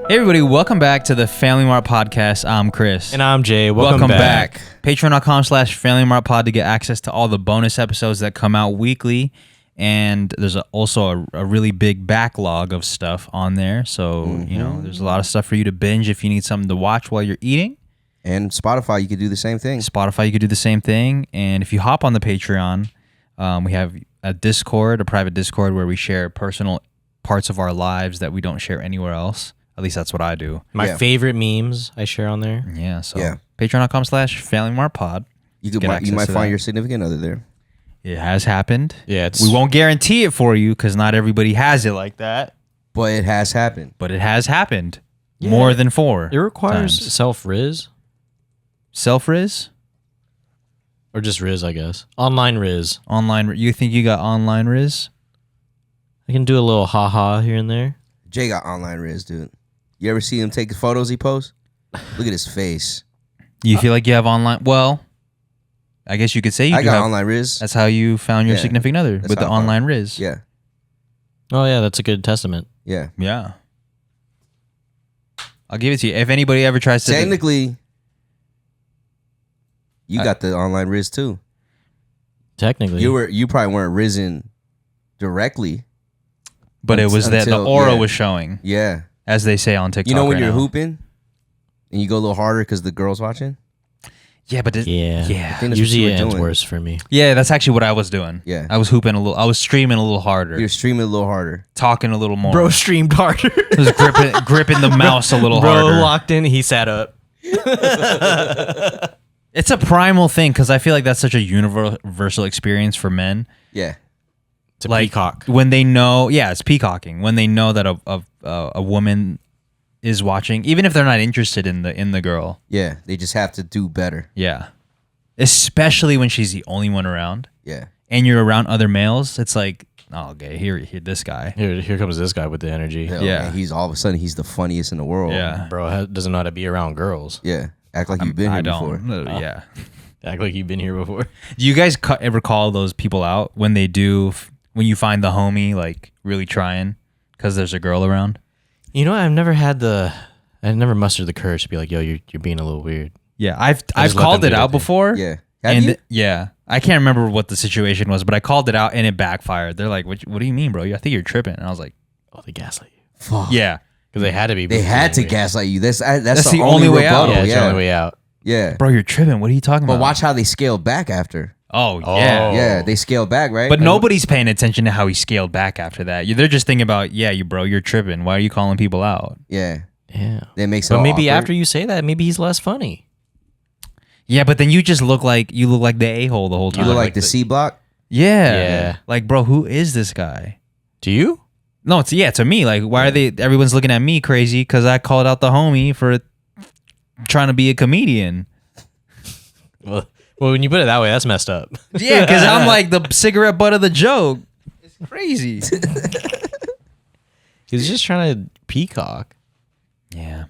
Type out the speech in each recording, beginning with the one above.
Hey everybody, welcome back to the Family Mart Podcast. I'm Chris. And I'm Jay. Welcome back. Patreon.com/Family Mart Pod to get access to all the bonus episodes that come out weekly. And there's also a really big backlog of stuff on there. So, you know, there's a lot of stuff for you to binge if you need something to watch while you're eating. And Spotify, you could do the same thing. And if you hop on the Patreon, we have a Discord, a private Discord where we share personal parts of our lives that we don't share anywhere else. At least that's what I do. My favorite memes I share on there. Yeah, so Patreon.com/Family Mart Pod. You might find your significant other there. It has happened. Yeah, we won't guarantee it for you because not everybody has it like that. But it has happened. Yeah. More than 4. It requires times. self-Rizz. Self-Rizz? Or just Rizz, I guess. Online Rizz. You think you got online Rizz? I can do a little haha here and there. Jay got online Rizz, dude. You ever see him take the photos he posts? Look at his face. You feel like you have online? Well, I guess you could say you I got have online Rizz. That's how you found your significant other, with the online Rizz. Yeah. Oh, yeah, that's a good testament. Yeah. Yeah. I'll give it to you. If anybody ever tries to... Technically, you got the online Rizz too. Technically. You probably weren't risen directly. But it was that the aura was showing. Yeah. As they say on TikTok. You know when right you're now. hooping and you go a little harder because the girl's watching? Yeah, but yeah. Usually it ends worse for me. Yeah, that's actually what I was doing. Yeah. I was hooping a little. I was streaming a little harder. You're streaming a little harder. Talking a little more. Bro streamed harder. I was gripping the mouse a little harder. Bro locked in, he sat up. It's a primal thing because I feel like that's such a universal experience for men. Yeah. To peacock. When they know, it's peacocking. When they know that a woman is watching, even if they're not interested in the girl. Yeah, they just have to do better. Yeah. Especially when she's the only one around. Yeah. And you're around other males, it's like, oh, okay, here this guy. Here comes this guy with the energy. Yeah. Man, he's all of a sudden he's the funniest in the world. Yeah. Bro doesn't know how to be around girls. Yeah. Act like you've been here before. Yeah. Act like you've been here before. Do you guys ever call those people out when they do? When you find the homie like really trying because there's a girl around? You know, I never mustered the courage to be like, yo, you're being a little weird. Yeah, I've called it out before. Yeah. Have you? Yeah. I can't remember what the situation was, but I called it out and it backfired. They're like, what do you mean, bro? I think you're tripping. And I was like, oh, they gaslight you. Fuck. Yeah. Because they had to be. They had to gaslight you. That's the only way out. Yeah, it's the only way out. Yeah. Bro, you're tripping. What are you talking about? But watch how they scale back after. Oh, yeah. Yeah, they scaled back, right? But nobody's paying attention to how he scaled back after that. They're just thinking about, you're tripping. Why are you calling people out? Yeah. Yeah. That makes it But maybe awkward. after you say that, maybe he's less funny. Yeah, but then you just look like the a-hole the whole time. You look like the C block? Yeah. Like, bro, who is this guy? Do you? No, to me. Like, why are everyone's looking at me crazy because I called out the homie for trying to be a comedian? Well, when you put it that way, that's messed up. Yeah, because I'm like the cigarette butt of the joke. It's crazy. He's just trying to peacock. Yeah.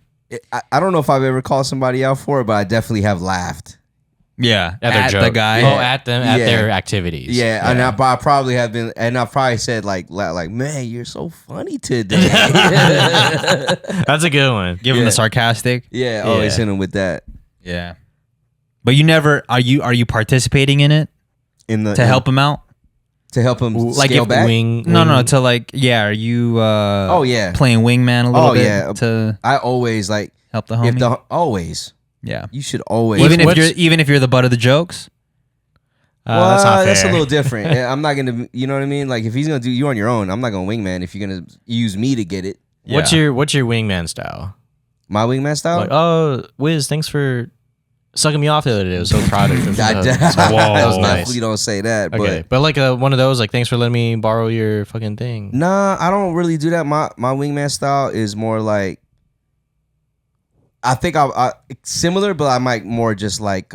I don't know if I've ever called somebody out for it, but I definitely have laughed. Yeah. At their joke. the guy. Oh, at them, at their activities. Yeah, and I probably have been, and I probably said like, man, you're so funny today. That's a good one. Give him the sarcastic. Yeah, always hit him with that. Yeah. But you never are you participating in it to help him out? To help him like scale back? No, to like, are you playing wingman a little bit? Yeah. To I always like help the homie? Always. Yeah. You should always. Even if you're the butt of the jokes? Well, that's not fair. That's a little different. I'm not gonna, you know what I mean? Like if he's gonna do you on your own, I'm not gonna wingman if you're gonna use me to get it. What's your wingman style? My wingman style? Like, oh, Wiz, thanks for sucking me off the other day. I was so proud of you. That was nice. Definitely don't say that. Okay, but like one of those, like, thanks for letting me borrow your fucking thing. Nah, I don't really do that. My wingman style is more like, I think I similar, but I might more just like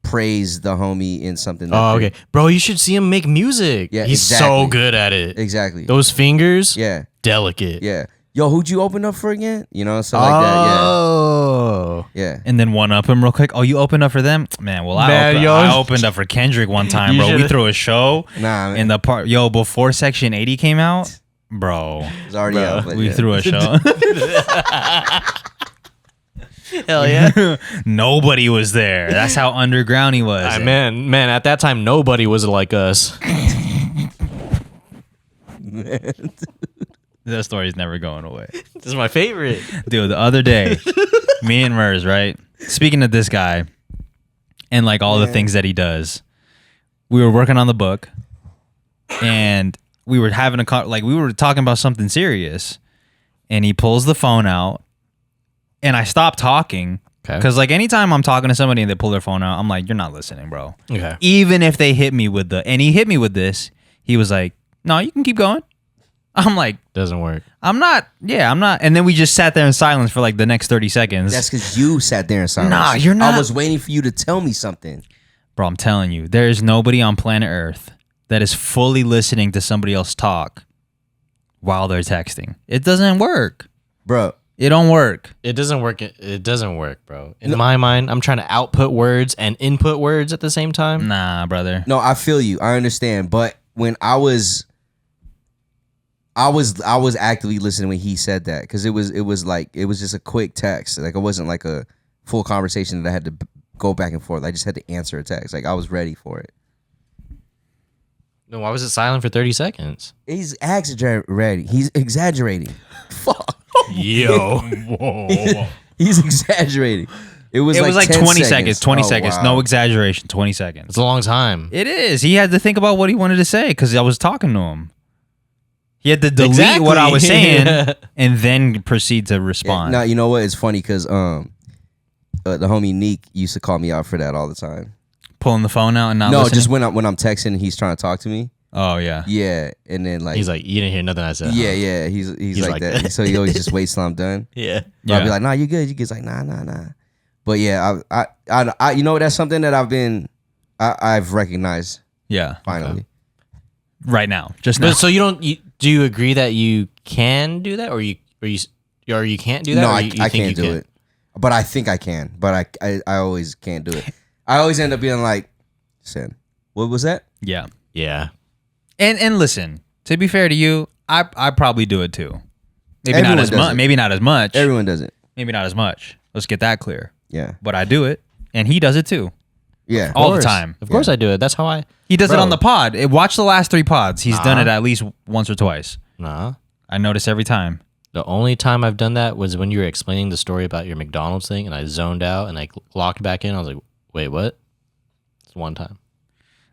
praise the homie in something. Oh, okay, bro, you should see him make music. Yeah, he's so good at it. Exactly. Those fingers. Yeah. Delicate. Yeah. Yo, who'd you open up for again? You know, something like that. Yeah. Oh. Yeah. And then one up him real quick. Oh, you opened up for them? Man, well, I opened up for Kendrick one time, bro. We threw a show Nah, man. in the park. Yo, before Section 80 came out, Bro, It's already out. But we yeah. threw a show. Hell yeah. Nobody was there. That's how underground he was. Man, at that time, nobody was like us. That story's never going away. This is my favorite. Dude, the other day, me and Merz, right? Speaking of this guy and like all the things that he does, we were working on the book and we were having we were talking about something serious, and he pulls the phone out and I stopped talking. Because like anytime I'm talking to somebody and they pull their phone out, I'm like, you're not listening, bro. Okay. Even if they hit me with and he hit me with this, he was like, no, you can keep going. I'm like, doesn't work. I'm not. And then we just sat there in silence for like the next 30 seconds. That's because you sat there in silence. Nah, you're not. I was waiting for you to tell me something. Bro, I'm telling you, there is nobody on planet Earth that is fully listening to somebody else talk while they're texting. It doesn't work. Bro. It don't work. It doesn't work. It doesn't work, bro. In my mind, I'm trying to output words and input words at the same time. Nah, brother. No, I feel you. I understand. But when I was actively listening when he said that, because it was just a quick text. Like it wasn't like a full conversation that I had to go back and forth. I just had to answer a text. Like I was ready for it. No, why was it silent for 30 seconds? He's exaggerating. He's exaggerating. Fuck. Yo. Whoa. He's exaggerating. It was like 20 10 seconds. 20 seconds. Wow. No exaggeration. 20 seconds. It's a long time. It is. He had to think about what he wanted to say because I was talking to him. He had to delete what I was saying and then proceed to respond. Now, you know what? It's funny because the homie Neek used to call me out for that all the time. Pulling the phone out and not No, listening? just when I'm texting and he's trying to talk to me. Oh, yeah. Yeah, and then like He's like, you didn't hear nothing I said. yeah, he's like that. So he always just waits till I'm done. Yeah. But I'll be like, nah, you good. You good. He's like, nah. But yeah, I you know, that's something that I've recognized. Yeah. Finally. Okay. Right now. Just now. But so do you agree that you can do that, or you can't do that? No, or I you think can't you do can? it. But I think I can. But I always can't do it. I always end up being like, Sin, what was that? Yeah. Yeah. And listen, to be fair to you, I probably do it too. Maybe Everyone not as does much. it. Maybe not as much. Everyone does it. Maybe not as much. Let's get that clear. Yeah. But I do it, and he does it too. Yeah. All the time. Of course I do it. That's how I... He does it Bro. on the pod. Watch the last 3 pods. He's done Nah. it at least once or twice. Nah. I notice every time. The only time I've done that was when you were explaining the story about your McDonald's thing, and I zoned out and I locked back in. I was like, wait, what? It's one time.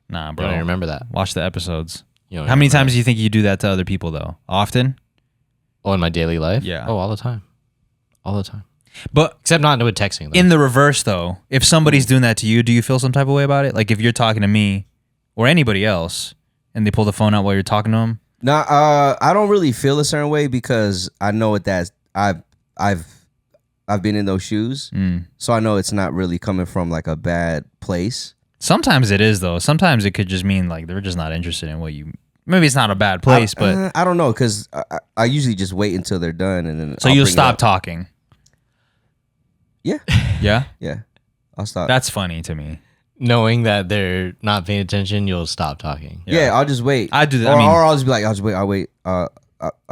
Nah, I bro. don't remember that. Watch the episodes. You don't How many remember times do you think you do that to other people, though? Often? that? Oh, in my daily life? Yeah. Oh, all the time. All the time. But Except not with texting, though. in the reverse, though, if somebody's doing that to you, do you feel some type of way about it? Like if you're talking to me or anybody else and they pull the phone out while you're talking to them? Nah, I don't really feel a certain way because I know what that's I've been in those shoes. So I know it's not really coming from like a bad place. Sometimes it is, though. Sometimes it could just mean like they're just not interested in what you... Maybe it's not a bad place, but... I don't know because I usually just wait until they're done and then So I'll you'll bring it stop up. talking. Yeah. Yeah? Yeah. I'll stop. That's funny to me. Knowing that they're not paying attention, you'll stop talking. yeah, I'll just wait. I do that. Or I'll just be like, I'll wait. I'll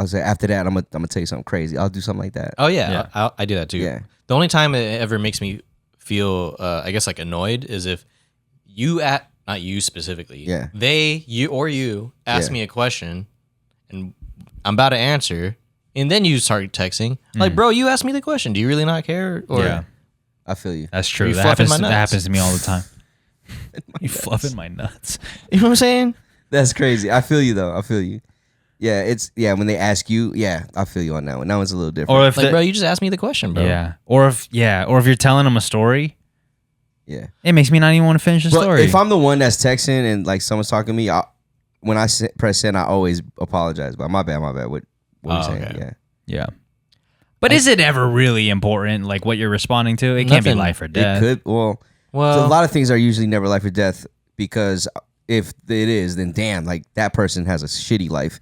say after that, I'm gonna tell you something crazy. I'll do something like that. Oh, yeah. Yeah. I do that, too. Yeah. The only time it ever makes me feel, I guess, like annoyed is if you not you specifically. Yeah. You ask Yeah. me a question and I'm about to answer, and then you start texting. Like, bro, you asked me the question. Do you really not care? Or Yeah. I feel you. That's true. You That fluffing happens, my that nuts. happens to me all the time. You fluffing my nuts. You know what I'm saying? That's crazy. I feel you though. I feel you. Yeah, when they ask you, yeah, I feel you on that one. That one's a little different. Or if Like, bro, you just asked me the question, bro. yeah. Or if you're telling them a story, yeah. it makes me not even want to finish the But story. if I'm the one that's texting and like someone's talking to me, when I press send, I always apologize. But my bad. What are you saying? okay. Yeah. Yeah. But is it ever really important, like what you're responding to? It can't be Nothing. life or death. It could. Well, so a lot of things are usually never life or death because if it is, then damn, like that person has a shitty life.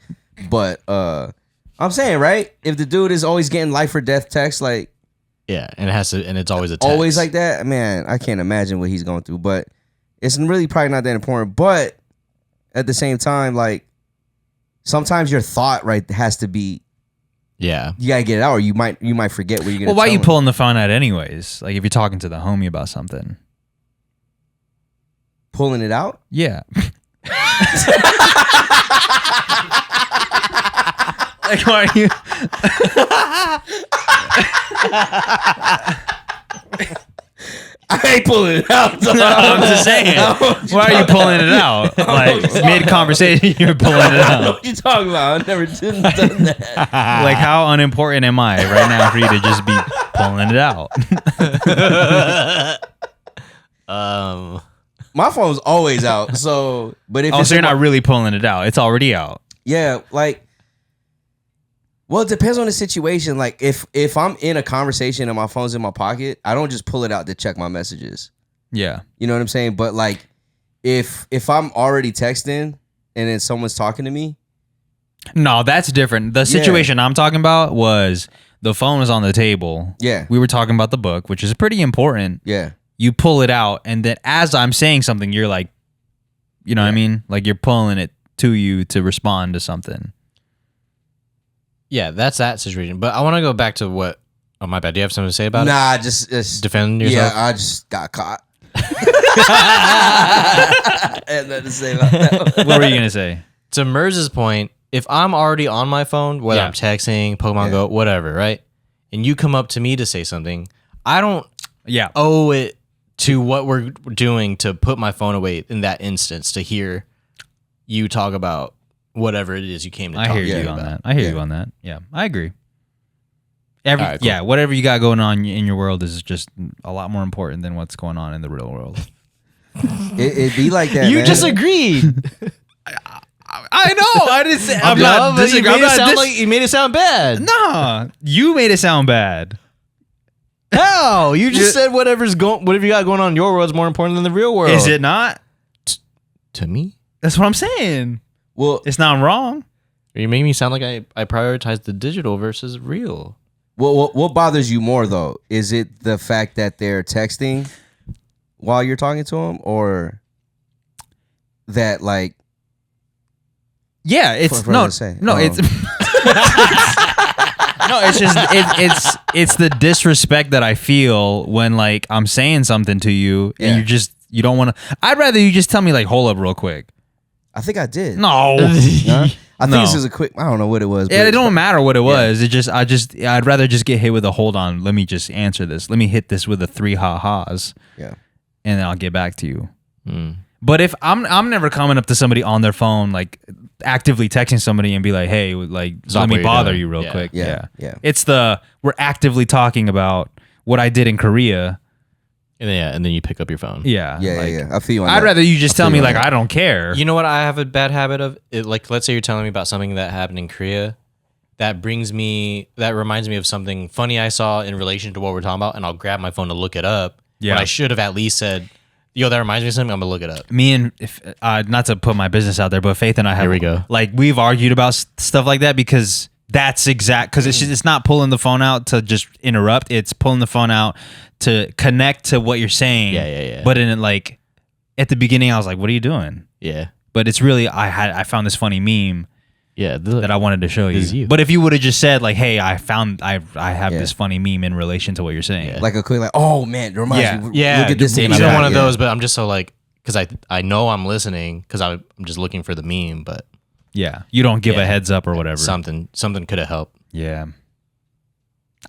But I'm saying, right? If the dude is always getting life or death text, like yeah, and it's always a text. always like that, man, I can't imagine what he's going through. But it's really probably not that important. But at the same time, like sometimes your thought has to be. Yeah, you gotta get it out, or you might forget what you're gonna. Well, why are you them. pulling the phone out anyways? Like if you're talking to the homie about something, pulling it out. Yeah. Like, why are you? I ain't pulling it out. No, I'm just saying. Why are you pulling it out? Like mid-conversation, you're pulling it I don't know out. what you talking about. I never done that. Like, how unimportant am I right now for you to just be pulling it out? My phone's always out. So, but if so you're not really pulling it out. It's already out. Yeah, like. Well, it depends on the situation. Like if I'm in a conversation and my phone's in my pocket, I don't just pull it out to check my messages. Yeah. You know what I'm saying? But like if I'm already texting and then someone's talking to me. No, that's different. The situation I'm talking about was the phone was on the table. Yeah. We were talking about the book, which is pretty important. Yeah. You pull it out, and then as I'm saying something, you're like, you know what I mean? Like you're pulling it to you to respond to something. Yeah, that's that situation. But I want to go back to what. Oh, my bad. Do you have something to say about it? Nah, just defend yourself. Yeah, I just got caught. I had nothing to say about that. What were you gonna say? To Merz's point, if I'm already on my phone, whether I'm texting, Pokemon Go, whatever, right, and you come up to me to say something, I don't owe it to what we're doing to put my phone away in that instance to hear you talk about whatever it is you came to talk I hear to you me on about. that. I hear you on that. Yeah, I agree. Right, cool. Yeah, whatever you got going on in your world is just a lot more important than what's going on in the real world. It'd be like that. You man. just agreed. I know. I didn't say. I'm not disagreeing. disagreeing. You made it sound bad. Nah, you made it sound bad. How? You just said whatever you got going on in your world is more important than the real world. Is it not? To me? That's what I'm saying. Well, it's not wrong. You make me sound like I prioritize the digital versus real. What bothers you more though? Is it the fact that they're texting while you're talking to them, or that like? Yeah, it's no, it's no, it's just it's the disrespect that I feel when like I'm saying something to you and you don't want to. I'd rather you just tell me like, hold up real quick. I think I did. No. I think this is a quick. I don't know what it was. Yeah, it don't matter what it was. It just I'd rather just get hit with a hold on. Let me just answer this. Let me hit this with a 3 ha-has. Yeah, and then I'll get back to you. But if I'm never coming up to somebody on their phone, like actively texting somebody and be like, hey, like let me bother you real quick. Yeah. It's we're actively talking about what I did in Korea. And then you pick up your phone. Yeah. I feel you on that. I'd rather you just tell me like I don't care. You know what I have a bad habit of? Like let's say you're telling me about something that happened in Korea. That reminds me of something funny I saw in relation to what we're talking about, and I'll grab my phone to look it up. Yeah. When I should have at least said, yo, that reminds me of something, I'm gonna look it up. Me and not to put my business out there, but Faith and I have Here we go. Like we've argued about stuff like that because that's because it's not pulling the phone out to just interrupt. It's pulling the phone out to connect to what you're saying. Yeah. But in like at the beginning, I was like, "What are you doing?" Yeah. But it's really I found this funny meme. Yeah. That I wanted to show you. But if you would have just said like, "Hey, I have this funny meme in relation to what you're saying," like a quick like, "Oh man, it reminds me." Yeah. Look at this. Either one of those. But I'm just so like because I know I'm listening because I'm just looking for the meme, but. Yeah, you don't give a heads up or whatever. Something could have helped. Yeah,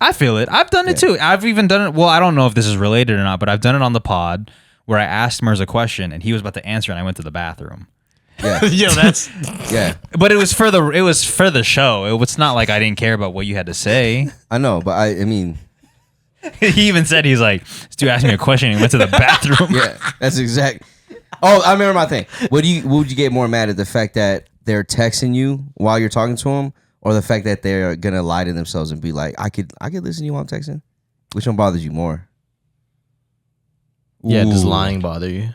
I feel it. I've done it too. I've even done it. Well, I don't know if this is related or not, but I've done it on the pod where I asked Merz a question and he was about to answer, and I went to the bathroom. Yeah, that's But it was for the show. It's not like I didn't care about what you had to say. I know, but I mean, he even said he's like, this dude asked me a question and he went to the bathroom. Yeah, that's exact. Oh, I remember my thing. Would you get more mad at the fact that they're texting you while you're talking to them, or the fact that they're gonna lie to themselves and be like, I could listen to you while I'm texting? Which one bothers you more? Yeah, does lying bother you?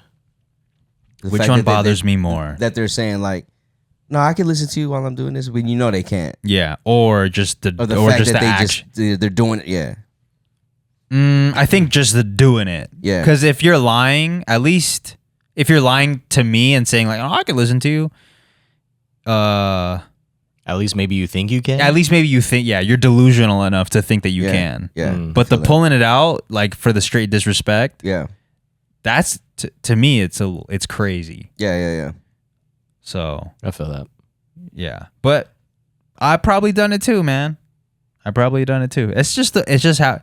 Which one bothers me more? That they're saying like, no, I can listen to you while I'm doing this, when you know they can't. Yeah, or just the fact just that the they're doing it. Yeah. I think just the doing it. Yeah. Because if you're lying, at least if you're lying to me and saying like, oh, I could listen to you. At least maybe you think you can. At least maybe you think, you're delusional enough to think that you can. Yeah. But the pulling it out, like for the straight disrespect. Yeah. That's to me, it's crazy. Yeah. So I feel that. Yeah, but I probably done it too, man. I probably done it too. It's just how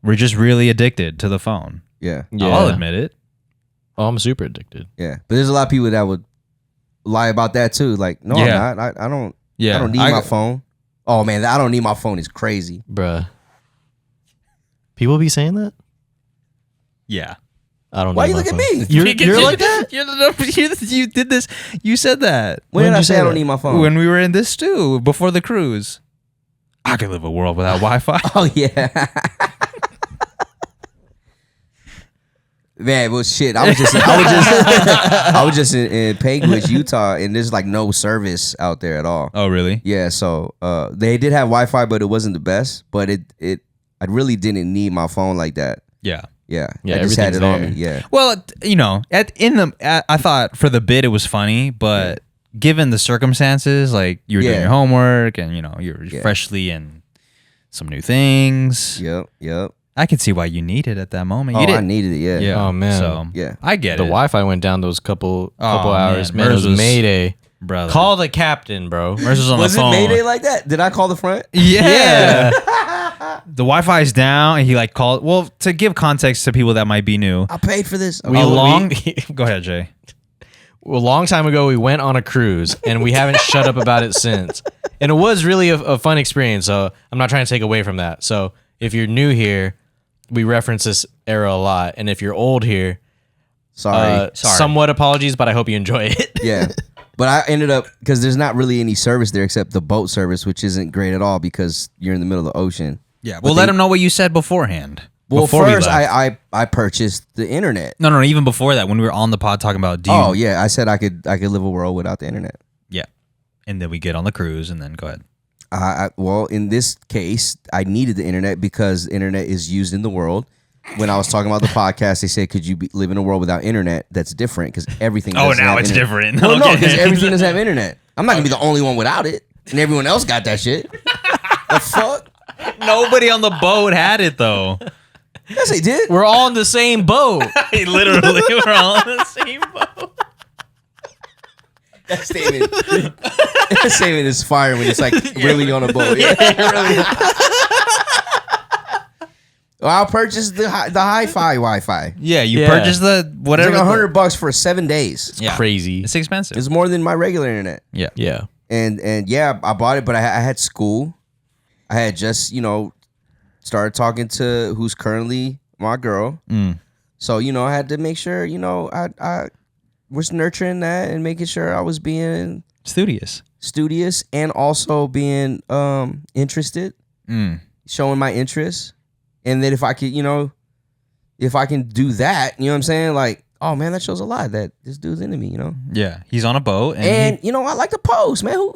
we're just really addicted to the phone. Yeah. I'll admit it. Oh, I'm super addicted. Yeah, but there's a lot of people that would lie about that too. Like, no, I'm not. I don't. Yeah, I don't need my phone. Oh man, I don't need my phone is crazy, bruh. People be saying that. Yeah. I don't. Why you look at me? You're like that. You did this. You said that. When did I say I don't need my phone? When we were in this stew before the cruise. I could live a world without Wi-Fi. Oh yeah. Man, well, shit. I was just in Panguitch, Utah, and there's like no service out there at all. Oh, really? Yeah. So they did have Wi-Fi, but it wasn't the best. But I really didn't need my phone like that. Yeah. Yeah. I just had it on me. Yeah. Well, I thought for the bit it was funny, but given the circumstances, like you were doing your homework and you're freshly in some new things. Yep. I could see why you needed it at that moment. I needed it. Yeah. Oh man. So I get the it. The Wi-Fi went down those couple hours. Man, Merz it was Mayday. Brother. Call the captain, bro. Merz was on the phone. Was it Mayday like that? Did I call the front? Yeah. The Wi-Fi is down, and he like called. Well, to give context to people that might be new, I paid for this. Go ahead, Jay. A long time ago, we went on a cruise, and we haven't shut up about it since. And it was really a fun experience. So I'm not trying to take away from that. So if you're new here, we reference this era a lot, and if you're old here, sorry. Somewhat apologies, but I hope you enjoy it. Yeah. But I ended up, because there's not really any service there except the boat service, which isn't great at all because you're in the middle of the ocean. Yeah, well, let them know what you said beforehand. Well, first I purchased the internet. No, even before that, when we were on the pod talking about. I said I could live a world without the internet. Yeah, and then we get on the cruise, and then go ahead. Well, in this case, I needed the internet because the internet is used in the world. When I was talking about the podcast, they said, "Could you live in a world without internet?" That's different because everything. Now it's different. Well, no, because everything doesn't have internet. I'm not gonna be the only one without it, and everyone else got that shit. The fuck. Nobody on the boat had it though. Yes, they did. We're all in the same boat. Literally, we're all in the same boat. That statement is fire when it's like really on a boat. Yeah, really. Well, I'll purchase the hi-fi Wi-Fi. Yeah, you purchased the whatever. It's like $100 for 7 days. It's crazy. It's expensive. It's more than my regular internet. Yeah. And yeah, I bought it, but I had school. I had just, started talking to who's currently my girl. So, I had to make sure, I was nurturing that and making sure I was being studious and also being interested, showing my interest. And then if I could, if I can do that, you know what I'm saying? Like, oh man, that shows a lot that this dude's into me, Yeah, he's on a boat, and I like to post, man.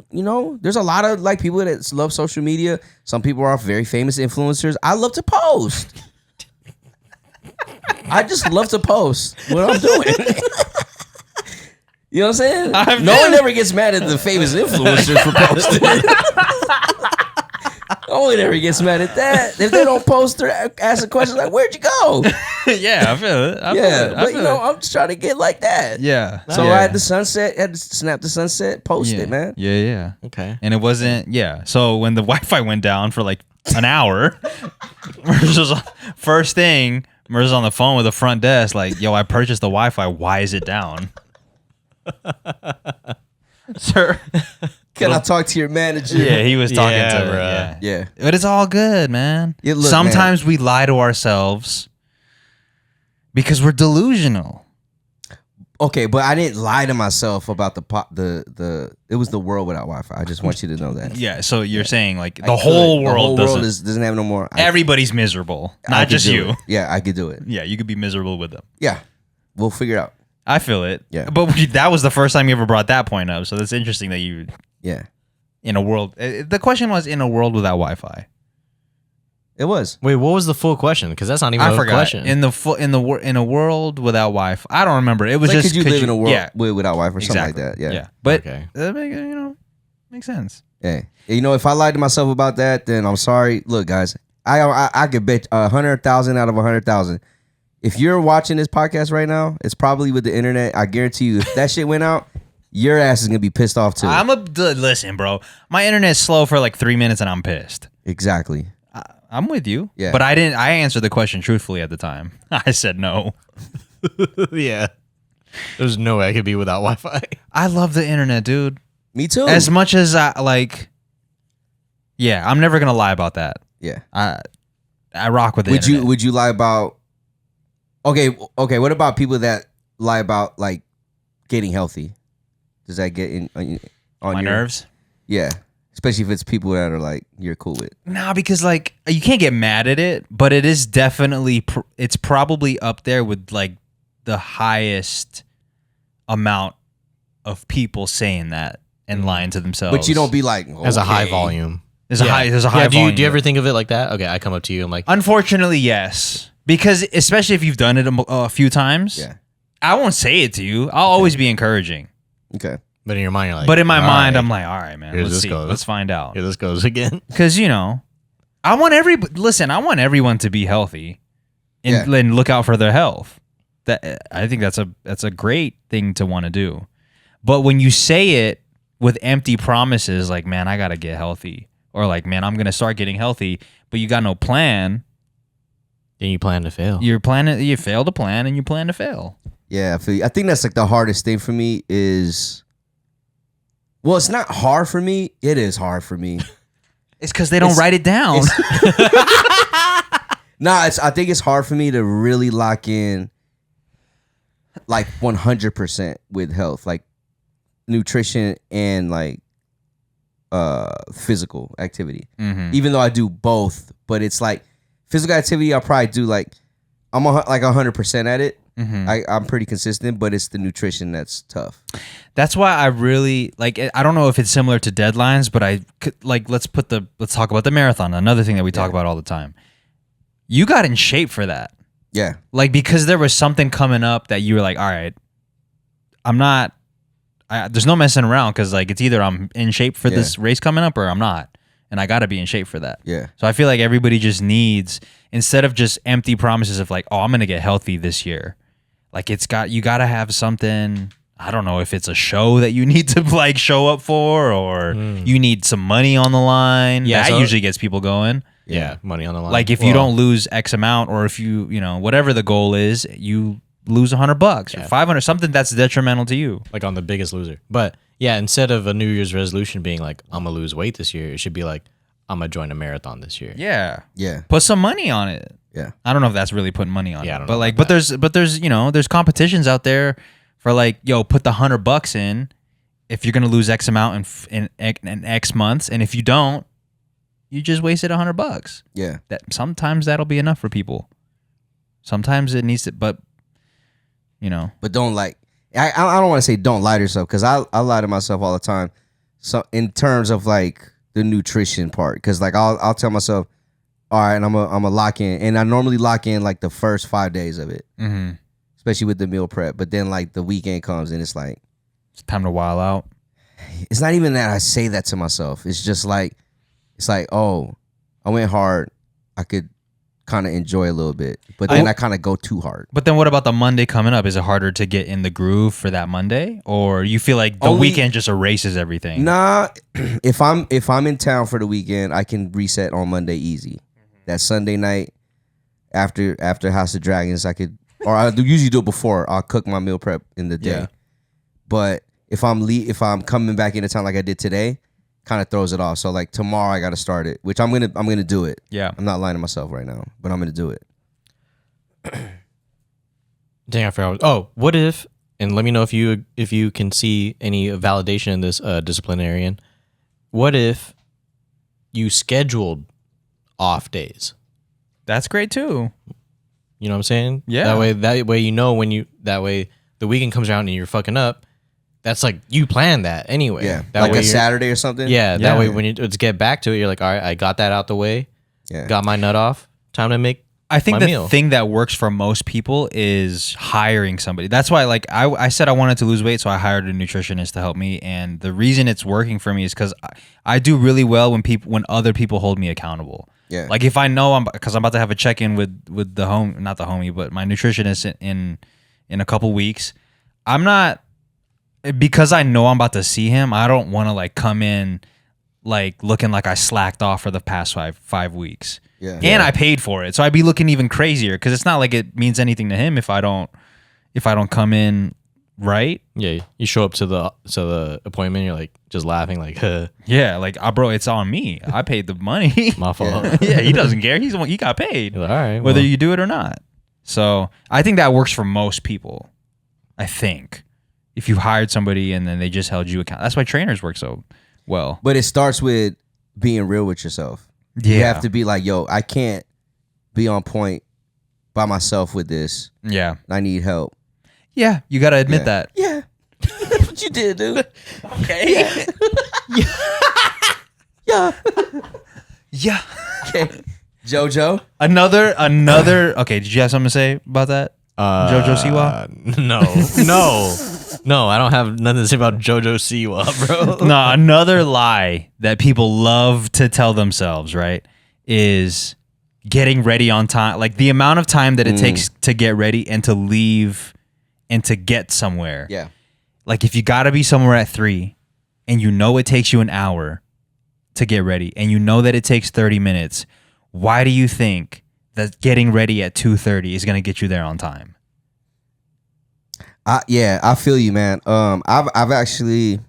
There's a lot of like people that love social media. Some people are very famous influencers. I love to post. I just love to post what I'm doing. You know what I'm saying? No one ever gets mad at the famous influencers for posting. No one ever gets mad at that. If they don't post or ask a question like, "Where'd you go?" Yeah, I feel it. But I'm just trying to get like that. Yeah. So I had the sunset, had to snap the sunset, post it, man. Yeah. Okay. And it wasn't. Yeah. So when the Wi-Fi went down for like an hour, Merz was first thing. Merz was on the phone with the front desk, like, "Yo, I purchased the Wi-Fi. Why is it down?" Sir. Can I talk to your manager? Yeah, he was talking to her. Yeah. But it's all good, man. Sometimes we lie to ourselves because we're delusional. Okay, but I didn't lie to myself about the it was the world without Wi-Fi. I just want you to know that. Yeah, so you're saying like the whole world doesn't have no more. Everybody's miserable, not just you. Yeah, I could do it. Yeah, you could be miserable with them. Yeah, we'll figure it out. I feel it. Yeah. But that was the first time you ever brought that point up. So that's interesting that you... Yeah. In a world... The question was in a world without Wi-Fi. It was. Wait, what was the full question? Because that's not even a question. In a world without Wi-Fi. I don't remember. It was like, just... Could you live in a world without Wi-Fi or something like that? Yeah. But... Okay. Makes sense. Yeah. If I lied to myself about that, then I'm sorry. Look, guys, I could bet 100,000 out of 100,000. If you're watching this podcast right now, it's probably with the internet. I guarantee you, if that shit went out, your ass is gonna be pissed off too. Listen, bro. My internet's slow for like 3 minutes, and I'm pissed. Exactly. I'm with you. Yeah. But I answered the question truthfully at the time. I said no. Yeah. There's no way I could be without Wi-Fi. I love the internet, dude. Me too. As much as I like. Yeah, I'm never gonna lie about that. Yeah. I rock with the internet. Would you lie about? Okay. What about people that lie about like getting healthy? Does that get on my nerves? Yeah. Especially if it's people that are like you're cool with. Nah, because like you can't get mad at it, but it is definitely it's probably up there with like the highest amount of people saying that and lying to themselves. But you don't be like okay. As a high volume. There's a high volume. Do you ever think of it like that? Okay, I come up to you. I'm like, unfortunately, yes, because especially if you've done it a few times. Yeah. I won't say it to you. I'll always be encouraging. Okay. But in your mind, you're like. But in my mind, right. I'm like, all right, man. Let's see. Let's find out. Here this goes again. Because I want everyone to be healthy, and look out for their health. I think that's a great thing to want to do. But when you say it with empty promises, like, man, I gotta get healthy, or like, man, I'm gonna start getting healthy, but you got no plan. Then you plan to fail. You fail to plan, and you plan to fail. Yeah, I think that's like the hardest thing for me is. Well, it's not hard for me. It is hard for me. It's because they don't write it down. I think it's hard for me to really lock in like 100% with health, like nutrition and like physical activity. Mm-hmm. Even though I do both, but it's like physical activity, I'll probably do like I'm like 100% at it. Mm-hmm. I'm pretty consistent, but it's the nutrition that's tough. That's why I really like. I don't know if it's similar to deadlines, but I like. Let's talk about the marathon. Another thing that we talk about all the time. You got in shape for that. Yeah. Like because there was something coming up that you were like, all right, I'm not. There's no messing around because like it's either I'm in shape for this race coming up or I'm not, and I got to be in shape for that. Yeah. So I feel like everybody just needs, instead of just empty promises of like, oh, I'm gonna get healthy this year. Like you got to have something. I don't know if it's a show that you need to like show up for, or you need some money on the line. Yeah, that usually gets people going. Yeah, money on the line. Like if you don't lose X amount, or if you whatever the goal is, you lose $100 or 500, something that's detrimental to you. Like on The Biggest Loser. But yeah, instead of a New Year's resolution being like I'm gonna lose weight this year, it should be like I'm gonna join a marathon this year. Yeah, yeah. Put some money on it. Yeah, I don't know if that's really putting money on it. I don't but know like, but there's there's competitions out there for like, put the $100 in if you're gonna lose X amount in X months, and if you don't, you just wasted $100. Yeah, that sometimes that'll be enough for people. Sometimes it needs to, but But don't like. I don't want to say don't lie to yourself because I lie to myself all the time. So in terms of like the nutrition part, because like I'll tell myself, all right, and I'm a lock in, and I normally lock in like the first 5 days of it, especially with the meal prep. But then like the weekend comes and it's like it's time to wild out. It's not even that I say that to myself. It's just like oh, I went hard. I could kind of enjoy a little bit, but then I kind of go too hard. But then what about the Monday coming up? Is it harder to get in the groove for that Monday, or you feel like the weekend just erases everything? Nah, if I'm in town for the weekend, I can reset on Monday easy. That Sunday night after House of Dragons, I usually do it before. I'll cook my meal prep in the day. Yeah. But if I'm coming back into town like I did today, kind of throws it off. So like tomorrow I got to start it, which I'm gonna do it. Yeah, I'm not lying to myself right now, but I'm gonna do it. Dang, I forgot. Oh, what if? And let me know if you can see any validation in this disciplinarian. What if you scheduled off days? That's great too. You know what I'm saying? Yeah. That way that way the weekend comes around and you're fucking up. That's like you planned that anyway. Yeah, that like a Saturday or something. Yeah, way when you let's get back to it, you're like, all right, I got that out the way. Yeah, got my nut off. Time to make I think the thing that works for most people is hiring somebody. That's why, like, I said I wanted to lose weight, so I hired a nutritionist to help me. And the reason it's working for me is because I do really well when other people hold me accountable. Yeah. Like if I know because I'm about to have a check-in with not the homie, but my nutritionist in a couple weeks. I'm not, because I know I'm about to see him. I don't want to like come in like looking like I slacked off for the past five weeks. Yeah. And I paid for it. So I'd be looking even crazier because it's not like it means anything to him if I don't come in right. Yeah. You show up to the appointment, you're like just laughing like, huh. Yeah, like bro, it's on me. I paid the money. My fault. Yeah, he doesn't care. He got paid. Like, all right. Whether you do it or not. So I think that works for most people. I think. If you hired somebody and then they just held you accountable. That's why trainers work so well. But it starts with being real with yourself. Yeah. You have to be like, yo, I can't be on point by myself with this. Yeah. I need help. Yeah. You got to admit that. Yeah. That's what you did, dude. Okay. Yeah. Yeah. Yeah. Okay. JoJo. Another. Okay. Did you have something to say about that? JoJo Siwa? No, I don't have nothing to say about JoJo Siwa, bro. No, another lie that people love to tell themselves, right, is getting ready on time. Like the amount of time that it takes to get ready and to leave and to get somewhere. Yeah. Like if you got to be somewhere at 3 and you know it takes you an hour to get ready and you know that it takes 30 minutes, why do you think that getting ready at 2:30 is going to get you there on time? Yeah, I feel you, man. I've actually,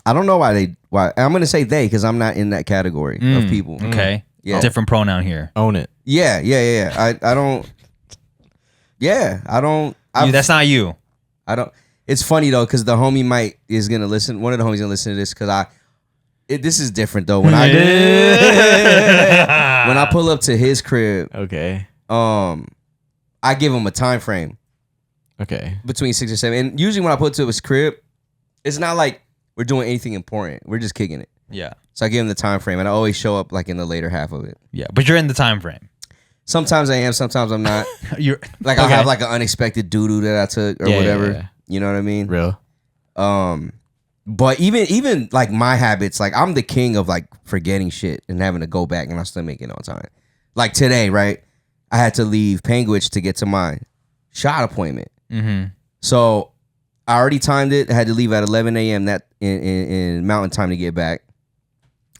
I don't know why I'm going to say they because I'm not in that category of people. Okay. Yeah. Different pronoun here. Own it. Yeah. I don't. Yeah, I don't. That's not you. I don't. It's funny though because the homie is gonna listen. One of the homies gonna listen to this because this is different though. When I when I pull up to his crib, okay. I give him a time frame. Okay. Between 6 or 7, and usually when I pull up to his crib, it's not like we're doing anything important. We're just kicking it. Yeah. So I give him the time frame, and I always show up like in the later half of it. Yeah, but you're in the time frame. Sometimes I am. Sometimes I'm not. You're like I'll have like an unexpected doo-doo that I took or whatever. Yeah. You know what I mean? Real. But even like my habits, like I'm the king of like forgetting shit and having to go back and I still make it on time. Like today, right? I had to leave Panguitch to get to my shot appointment. Mm-hmm. So I already timed it. I had to leave at 11 a.m. that in mountain time to get back.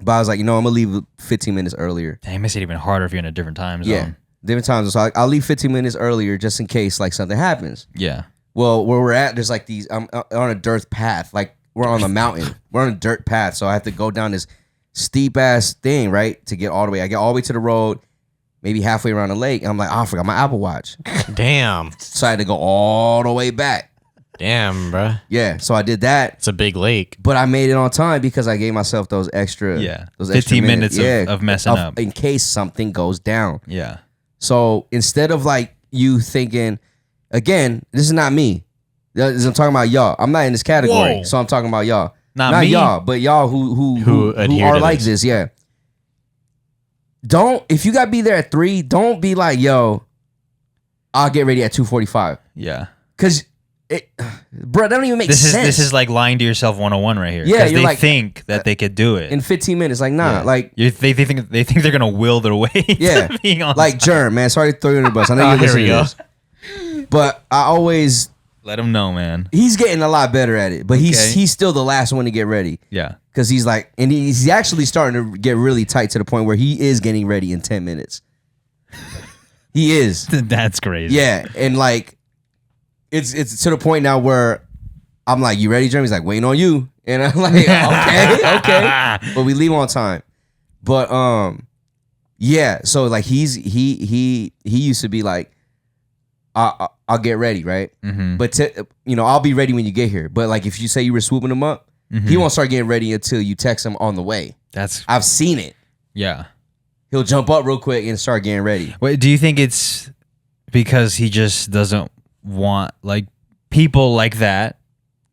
But I was like, I'm gonna leave 15 minutes earlier. Damn, it makes it even harder if you're in a different time zone. Yeah, different time zone. So I'll leave 15 minutes earlier just in case like something happens. Yeah. Well, where we're at, there's like these. I'm on a dirt path. Like we're on the mountain. We're on a dirt path. So I have to go down this steep ass thing, right, to get all the way. I get all the way to the road, maybe halfway around the lake. And I'm like, I forgot my Apple Watch. Damn. So I had to go all the way back. Damn, bruh. Yeah. So I did that. It's a big lake. But I made it on time because I gave myself those extra. Yeah. Those 15 minutes of messing up in case something goes down. Yeah. So instead of like you thinking, again, this is not me. I'm talking about y'all. I'm not in this category, so I'm talking about y'all. Not me. Y'all, but y'all who are like this. Yeah. If you gotta be there at 3, don't be like, yo, I'll get ready at 2:45. Yeah. Cause bro, that don't even make sense. This is like lying to yourself 101 right here. Yeah, because they like, think that they could do it in 15 minutes. Like, nah, like they think they're gonna will their way. Yeah, to being on like Germ, man. Sorry to throw you under the bus. I know you're listening to this, but I always let him know, man. He's getting a lot better at it, but he's still the last one to get ready. Yeah, because he's like, and he's actually starting to get really tight to the point where he is getting ready in 10 minutes. He is. That's crazy. Yeah, and like. It's to the point now where I'm like, you ready, Jeremy? He's like, waiting on you. And I'm like, okay. But we leave on time. But yeah, so like he used to be like, I'll get ready, right? Mm-hmm. But I'll be ready when you get here. But like if you say you were swooping him up, he won't start getting ready until you text him on the way. I've seen it. Yeah. He'll jump up real quick and start getting ready. Wait, do you think it's because he just doesn't want, like, people like that,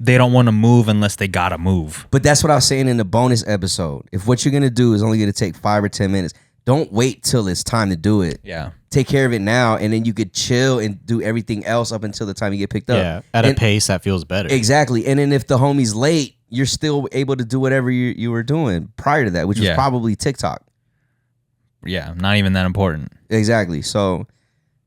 they don't want to move unless they gotta move? But that's what I was saying in the bonus episode. If what you're gonna do is only gonna take 5 or 10 minutes, Don't wait till it's time to do it. Yeah. Take care of it now, and then you could chill and do everything else up until the time you get picked up. Yeah, at a pace that feels better. Exactly. And then if the homie's late, you're still able to do whatever you were doing prior to that, which was probably TikTok. Yeah, not even that important. Exactly. So,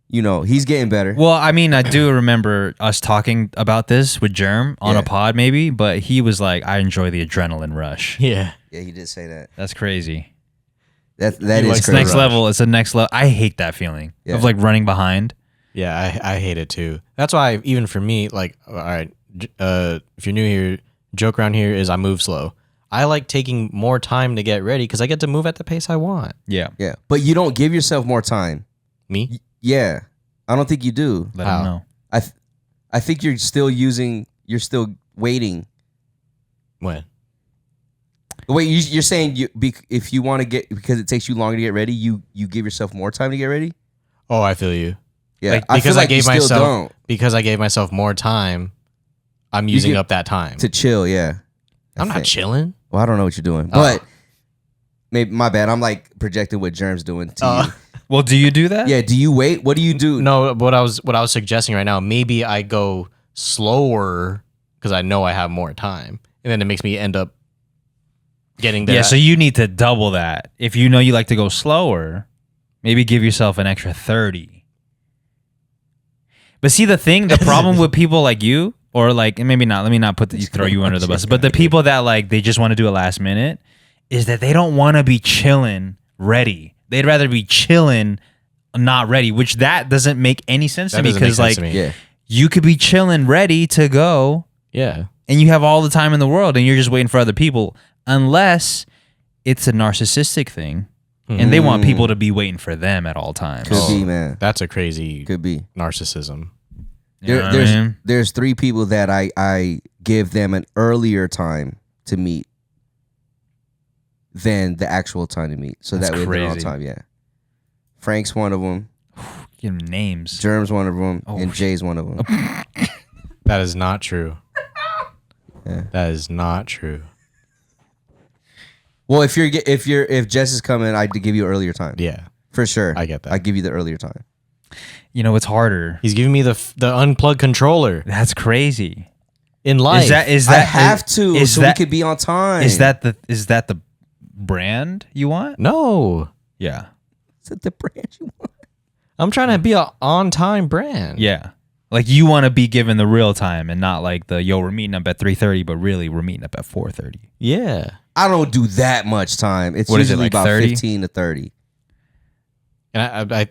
he's getting better. Well, I mean, I do remember us talking about this with Germ on a pod maybe, but he was like, I enjoy the adrenaline rush. Yeah. Yeah, he did say that. That's crazy. That is crazy. It's next level. It's a next level. I hate that feeling of like running behind. Yeah, I hate it too. That's why even for me, like, all right, if you're new here, joke around here is I move slow. I like taking more time to get ready because I get to move at the pace I want. Yeah. Yeah. But you don't give yourself more time. Me? Yeah. I don't think you do. Let him know. I think you're still waiting. When? Wait, you're saying if you want to get, because it takes you longer to get ready, you give yourself more time to get ready? Oh, I feel you. Yeah, like, because I gave myself more time, I'm using up that time to chill. Yeah, I'm not chilling. Well, I don't know what you're doing, but maybe my bad. I'm like projecting what Germ's doing to you. Well, do you do that? Yeah. Do you wait? What do you do? No, what I was suggesting right now. Maybe I go slower because I know I have more time, and then it makes me end up getting there. Yeah. So you need to double that. If you know you like to go slower, maybe give yourself an extra 30. But see, the problem with people like you, or like, maybe not, let me not throw you under the bus, but the people that like, they just want to do it last minute, is that they don't want to be chilling ready. They'd rather be chilling not ready, which that doesn't make any sense to me, because like, you could be chilling ready to go. Yeah. And you have all the time in the world and you're just waiting for other people, unless it's a narcissistic thing. And they want people to be waiting for them at all times. Could be, man. That's a crazy narcissism. narcissism. There's 3 people that I give them an earlier time to meet than the actual time to meat. So that's that way they're on time, yeah. Frank's one of them. Give him names. Germ's one of them, and Jay's one of them. That is not true. Yeah. That is not true. Well, if Jess is coming, I'd give you earlier time. Yeah, for sure. I get that. I give you the earlier time. It's harder. He's giving me the unplugged controller. That's crazy. In life, is that I have to so we could be on time. Is that the brand you want? No. Yeah. Is that the brand you want? I'm trying to be an on-time brand. Yeah. Like you want to be given the real time and not like we're meeting up at 3:30, but really we're meeting up at 4:30. Yeah. I don't do that much time. It's usually like about 30? 15 to 30. And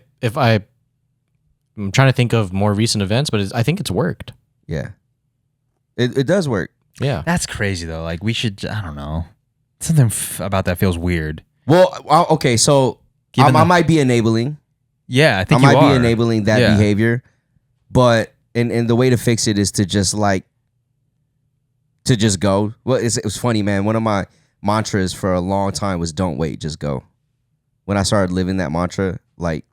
I'm trying to think of more recent events, but I think it's worked. Yeah. It does work. Yeah. That's crazy though. Like we should, I don't know. Something about that feels weird. Well, okay, so I might be enabling. Yeah, I think I might be enabling that behavior. But and the way to fix it is to just go. Well, it was funny, man. One of my mantras for a long time was "Don't wait, just go." When I started living that mantra, like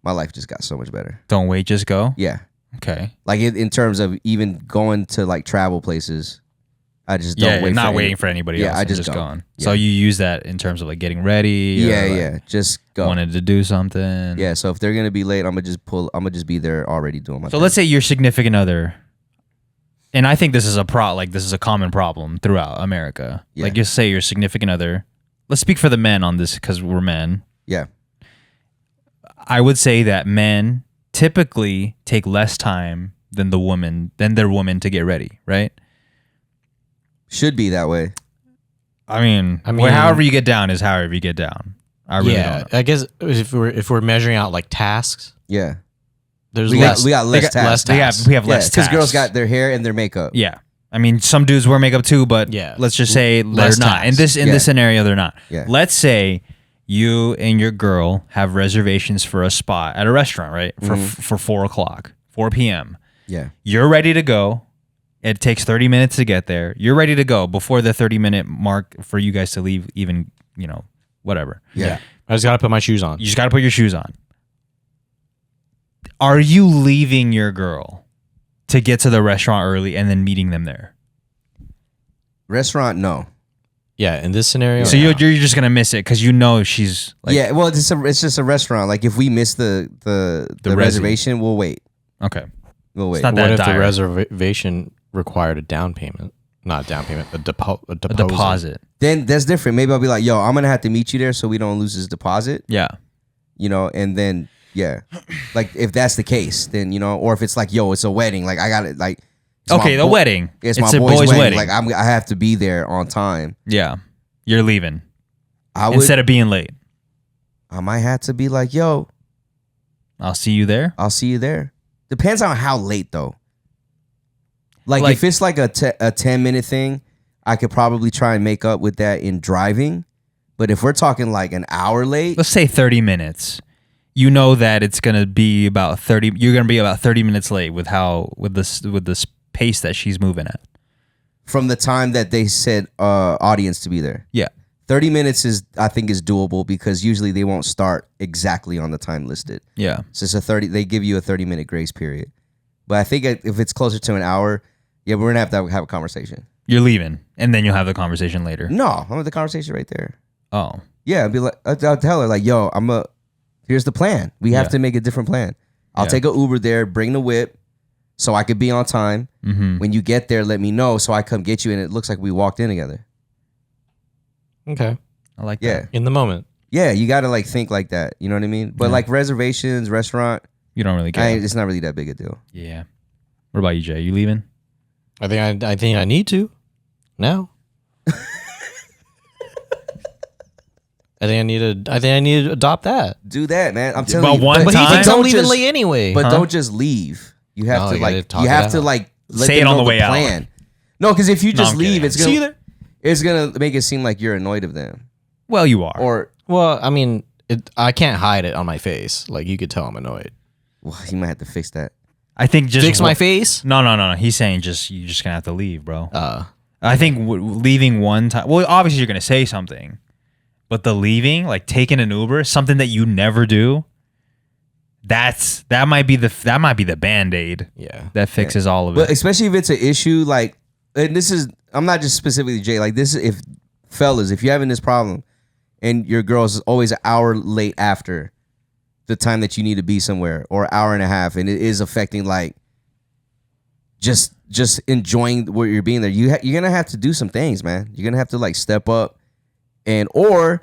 my life just got so much better. Don't wait, just go. Yeah. Okay. Like in terms of even going to like travel places, I just don't wait. Not waiting for anybody else. I just gone. Yeah. So you use that in terms of like getting ready. Yeah. Just go. Wanted to do something. Yeah. So if they're gonna be late, I'm gonna just be there already doing my thing. Let's say your significant other, and I think this is a common problem throughout America. Yeah. Like just say your significant other. Let's speak for the men on this because we're men. Yeah. I would say that men typically take less time than their woman to get ready, right? Should be that way. I mean, however you get down is however you get down. I really don't know. I guess if we're measuring out like tasks, yeah, we got less tasks. We have less tasks because girls got their hair and their makeup. Yeah, I mean, some dudes wear makeup too, but let's just say they're not. In this scenario, they're not. Yeah. Let's say you and your girl have reservations for a spot at a restaurant, right? For 4 p.m. Yeah, you're ready to go. It takes 30 minutes to get there. You're ready to go before the 30-minute mark for you guys to leave, even, whatever. Yeah. I just got to put my shoes on. You just got to put your shoes on. Are you leaving your girl to get to the restaurant early and then meeting them there? Restaurant, no. Yeah, in this scenario. So you're just gonna miss it because you know she's like, yeah. Well, it's just a restaurant. Like if we miss the reservation, we'll wait. Okay, we'll wait. It's not what that if dire. the reservation required a down payment? Not a down payment, a deposit. Then that's different. Maybe I'll be like, yo, I'm gonna have to meet you there so we don't lose this deposit. Yeah. You know, and then like if that's the case, then or if it's like, yo, it's a wedding. Like I got it. Like okay, the wedding. It's my boy's wedding. Like I have to be there on time. Yeah. You're leaving. Instead of being late. I might have to be like, yo, I'll see you there. I'll see you there. Depends on how late though. Like if it's like a 10-minute thing, I could probably try and make up with that in driving. But if we're talking like an hour late, let's say 30 minutes. You know that it's gonna be about 30. You're gonna be about 30 minutes late with this pace that she's moving at. From the time that they said audience to be there. Yeah. 30 minutes I think is doable because usually they won't start exactly on the time listed. Yeah. So it's they give you a 30-minute grace period. But I think if it's closer to an hour, we're going to have a conversation. You're leaving and then you'll have the conversation later. No, I'm with the conversation right there. Oh. Yeah, I'll tell her like, yo, here's the plan. We have to make a different plan. I'll take an Uber there, bring the whip so I could be on time. Mm-hmm. When you get there, let me know so I come get you and it looks like we walked in together. Okay. I like that. In the moment. Yeah, you got to like think like that. You know what I mean? But like reservations, restaurant, you don't really care. It's not really that big a deal. Yeah. What about you, Jay? You leaving? I think I need to now. I think I need to adopt that. Do that, man. I'm telling you. One But time, he thinks I'm leaving late anyway. But don't just leave. You have to let say them it on know the way plan. No, because if you just leave, kidding. it's gonna make it seem like you're annoyed of them. Well, you are. Well, I mean, I can't hide it on my face. Like you could tell I'm annoyed. Well, you might have to fix that. I think just fix my face. No. He's saying you're just gonna have to leave, bro. I think leaving one time. Well, obviously you're gonna say something, but the leaving, like taking an Uber, something that you never do. That might be the Band-Aid. Yeah, that fixes all of it. But especially if it's an issue, like, and this is, I'm not just specifically Jay. Like this is if you're having this problem, and your girl is always an hour late after the time that you need to be somewhere, or an hour and a half, and it is affecting like just enjoying where you're being there. You're gonna have to do some things, man. You're gonna have to like step up, or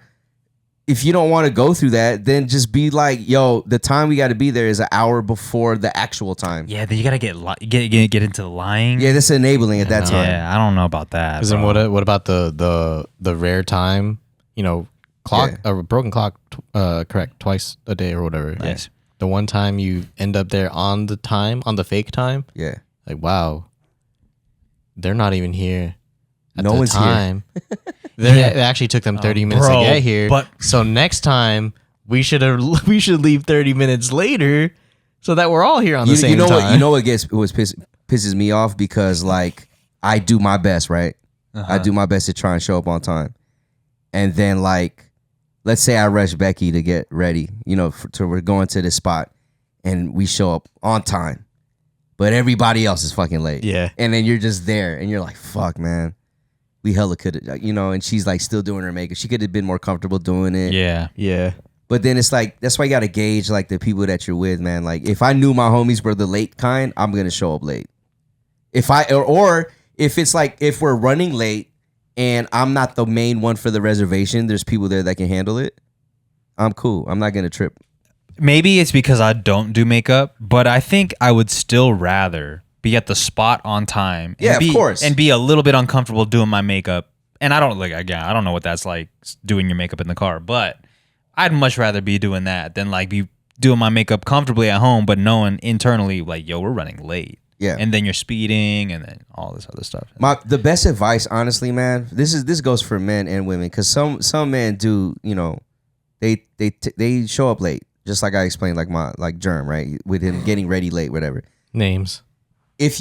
if you don't want to go through that, then just be like, yo, the time we got to be there is an hour before the actual time. Yeah, then you gotta get into lying. Yeah, that's enabling at that time. Yeah, I don't know about that. Because then what about the rare time? Clock or broken clock, correct, twice a day or whatever. Nice. The one time you end up there on the fake time. Yeah. Like, wow, they're not even here. No one's here. It actually took them 30 minutes to get here. But so next time we should leave 30 minutes later so that we're all here on the same time. You know what pisses me off, because like I do my best, right? I do my best to try and show up on time, and then like let's say I rush Becky to get ready, we're going to this spot, and we show up on time, but everybody else is fucking late. Yeah, and then you're just there, and you're like, fuck, man. We hella could have, and she's like still doing her makeup. She could have been more comfortable doing it. Yeah. But then it's like, that's why you got to gauge like the people that you're with, man. Like if I knew my homies were the late kind, I'm going to show up late. Or if it's like, if we're running late and I'm not the main one for the reservation, there's people there that can handle it, I'm cool. I'm not going to trip. Maybe it's because I don't do makeup, but I think I would still rather be at the spot on time. Of course. And be a little bit uncomfortable doing my makeup. And I don't know what that's like doing your makeup in the car, but I'd much rather be doing that than like be doing my makeup comfortably at home, but knowing internally like, yo, we're running late. Yeah. And then you're speeding and then all this other stuff. The best advice, honestly, man, this goes for men and women, because some men do, they show up late, just like I explained, like Germ, right? With him getting ready late, whatever. Names. If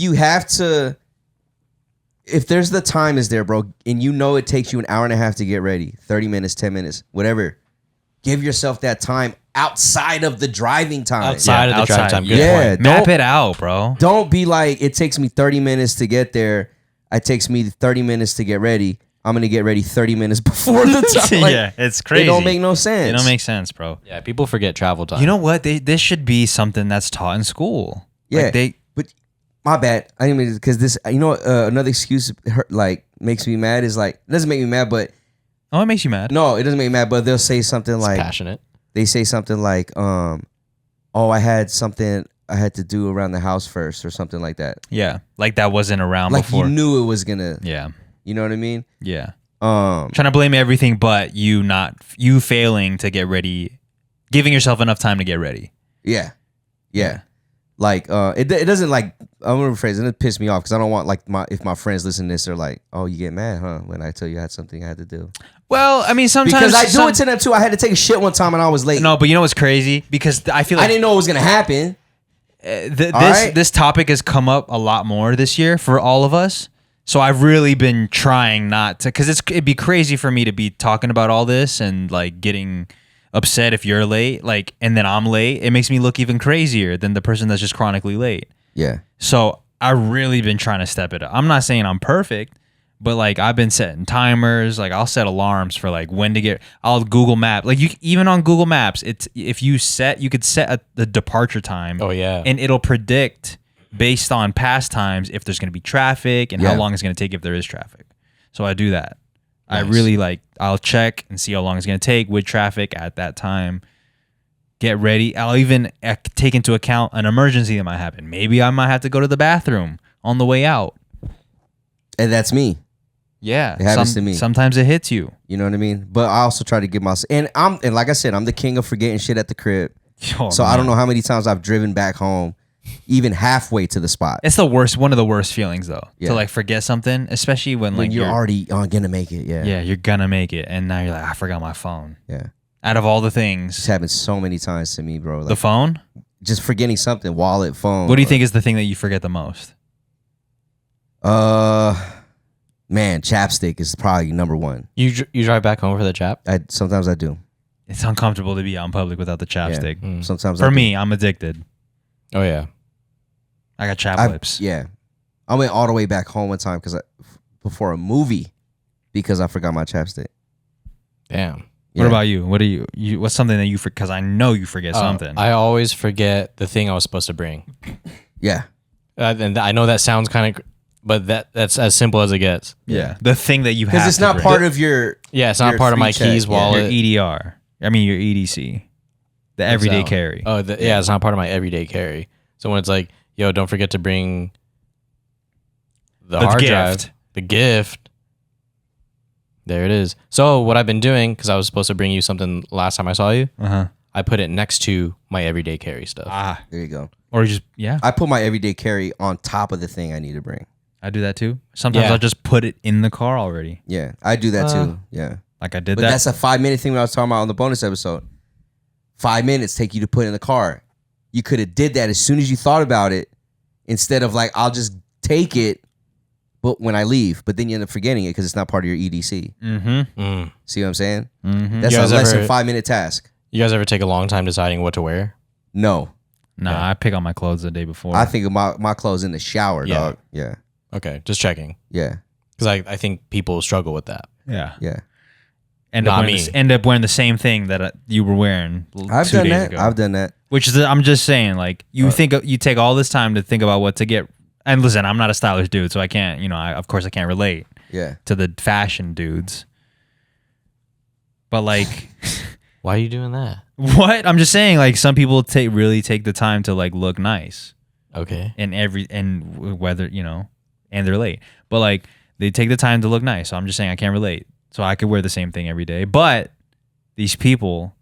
there's the time is there, bro, and it takes you an hour and a half to get ready, 30 minutes, 10 minutes, whatever, give yourself that time outside of the driving time. Outside of the driving time. Yeah. Map it out, bro. Don't be like, it takes me 30 minutes to get there. It takes me 30 minutes to get ready. I'm gonna get ready 30 minutes before the time. Like, yeah, it's crazy. It don't make no sense. It don't make sense, bro. Yeah, people forget travel time. You know what? This should be something that's taught in school. Yeah, but my bad. I mean, because this, another excuse makes me mad is like, it doesn't make me mad, but it makes you mad. No, it doesn't make me mad, but they'll say something it's like passionate. They say something like, I had something I had to do around the house first, or something like that. Yeah, like that wasn't around like before. You knew it was gonna. Yeah, you know what I mean. Yeah. Trying to blame everything, but you failing to get ready, giving yourself enough time to get ready. Yeah. Like it doesn't like, I'm gonna rephrase it. It pissed me off because I don't want like if my friends listen to this, they're like, oh, you get mad, huh? When I tell you I had something I had to do. Well, I mean, sometimes because I do it to them too. I had to take a shit one time and I was late. No, but you know what's crazy? Because I feel like I didn't know it was gonna happen. This topic has come up a lot more this year for all of us. So I've really been trying not to, because it'd be crazy for me to be talking about all this and like getting upset if you're late, like, and then I'm late. It makes me look even crazier than the person that's just chronically late. Yeah. So I've really been trying to step it up. I'm not saying I'm perfect, but like I've been setting timers. Like I'll set alarms for like when to get. I'll Google Map. Like even on Google Maps, you could set the departure time. Oh yeah. And it'll predict based on past times if there's going to be traffic and how long it's going to take if there is traffic. So I do that. Nice. I really I'll check and see how long it's going to take with traffic at that time. Get ready. I'll even take into account an emergency that might happen. Maybe I might have to go to the bathroom on the way out. And that's me. Yeah. It happens to me. Sometimes it hits you. You know what I mean? But I also try to give myself, and like I said, I'm the king of forgetting shit at the crib. Oh, so man. I don't know how many times I've driven back home even halfway to the spot. It's the worst, one of the worst feelings though, to like forget something, especially when like you're already gonna make it. Yeah, you're gonna make it, and now you're like, I forgot my phone. Yeah, out of all the things, it's happened so many times to me, bro. Like, the phone, just forgetting something, wallet, phone. What do you think is the thing that you forget the most? Man, chapstick is probably number one. You drive back home for the chap? Sometimes I do. It's uncomfortable to be out in public without the chapstick. Yeah. Sometimes for me, I'm addicted. Oh yeah. I got chap lips. Yeah. I went all the way back home one time before a movie because I forgot my chapstick. Damn. Yeah. What about you? What's something that you forget? Because I know you forget something. I always forget the thing I was supposed to bring. Yeah. And I know that sounds kind of, but that's as simple as it gets. Yeah. The thing that you have to bring. Because it's not part of your. Yeah, it's not part of my keys, wallet. Your EDR. I mean, your EDC. The everyday carry. Oh, it's not part of my everyday carry. So when it's like, yo, don't forget to bring the hard drive, the gift. There it is. So what I've been doing, because I was supposed to bring you something last time I saw you, I put it next to my everyday carry stuff. Ah, there you go. Or I put my everyday carry on top of the thing I need to bring. I do that too. Sometimes I'll just put it in the car already. Yeah, I do that too. Yeah. Like I did but that's a 5-minute thing when I was talking about on the bonus episode. 5 minutes take you to put in the car. You could have did that as soon as you thought about it, instead of like, I'll just take it, but when I leave, but then you end up forgetting it because it's not part of your EDC. See what I'm saying? That's a less than 5-minute task. You guys ever take a long time deciding what to wear? No. Nah, I pick out my clothes the day before. I think of my clothes in the shower, dog. Yeah. Okay, just checking. Yeah. Because I think people struggle with that. Yeah. Yeah. End up wearing the same thing that you were wearing 2 days ago. I've done that. Which is, I'm just saying, like, you take all this time to think about what to get. And listen, I'm not a stylish dude, so I can't, of course I can't relate to the fashion dudes. But like, why are you doing that? What? I'm just saying, like, some people really take the time to like look nice. Okay. And whether, and they're late. But like, they take the time to look nice. So I'm just saying I can't relate. So I could wear the same thing every day. But these people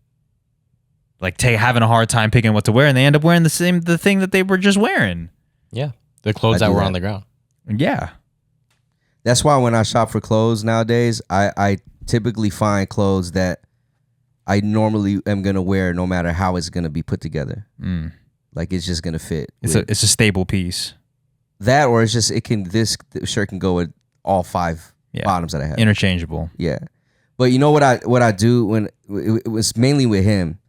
like having a hard time picking what to wear, and they end up wearing the thing that they were just wearing. Yeah. The clothes that were on the ground. Yeah. That's why when I shop for clothes nowadays, I typically find clothes that I normally am going to wear no matter how it's going to be put together. Like it's just going to fit. It's a stable piece. That, or it's just, this shirt can go with all 5 bottoms that I have. Interchangeable. Yeah. But you know what I do when it was mainly with him.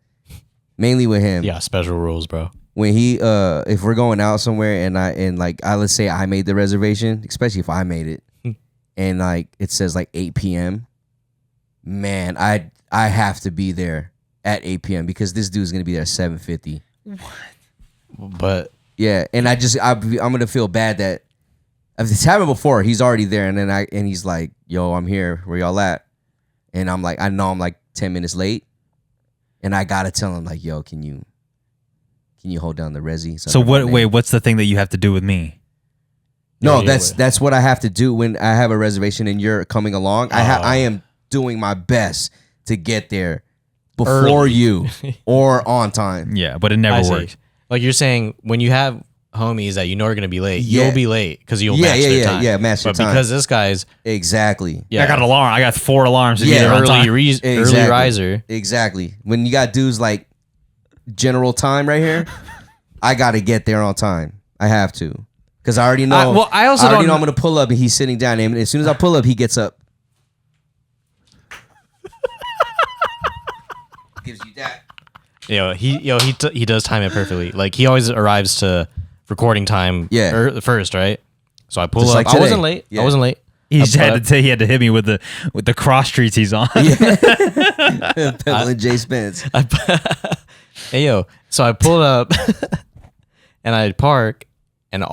Yeah, special rules, bro. When he if we're going out somewhere and let's say I made the reservation, especially if I made it, and like it says like 8 p.m. Man, I have to be there at 8 p.m. because this dude's gonna be there at 7:50. What? But yeah, and I'm gonna feel bad that if it's happened before, he's already there, and he's like, "Yo, I'm here. Where y'all at?" And I'm like, I know I'm like 10 minutes late, and I gotta tell him like, "Yo, can you hold down the resi?" So what? Wait, what's the thing that you have to do with me? No, that's what I have to do when I have a reservation and you're coming along. I am doing my best to get there before you or on time. Yeah, but it never works. Like you're saying, when you have homies that you know are going to be late, you'll be late because you'll match their time. Yeah, match their time. But because this guy's... Exactly. Yeah. I got an alarm. I got 4 alarms to get there on time. Early riser. Exactly. When you got dudes like general time right here, I got to get there on time. I have to. Because I already know. I already know I'm going to pull up and he's sitting down. And as soon as I pull up, he gets up. Gives you that. He does time it perfectly. Like he always arrives to recording time first, right? So I pull just up. Like I wasn't late. Yeah. I wasn't late. He had to hit me with the cross streets he's on. Yeah. Pebble and Jay Spence. Hey yo, so I pulled up and I park, and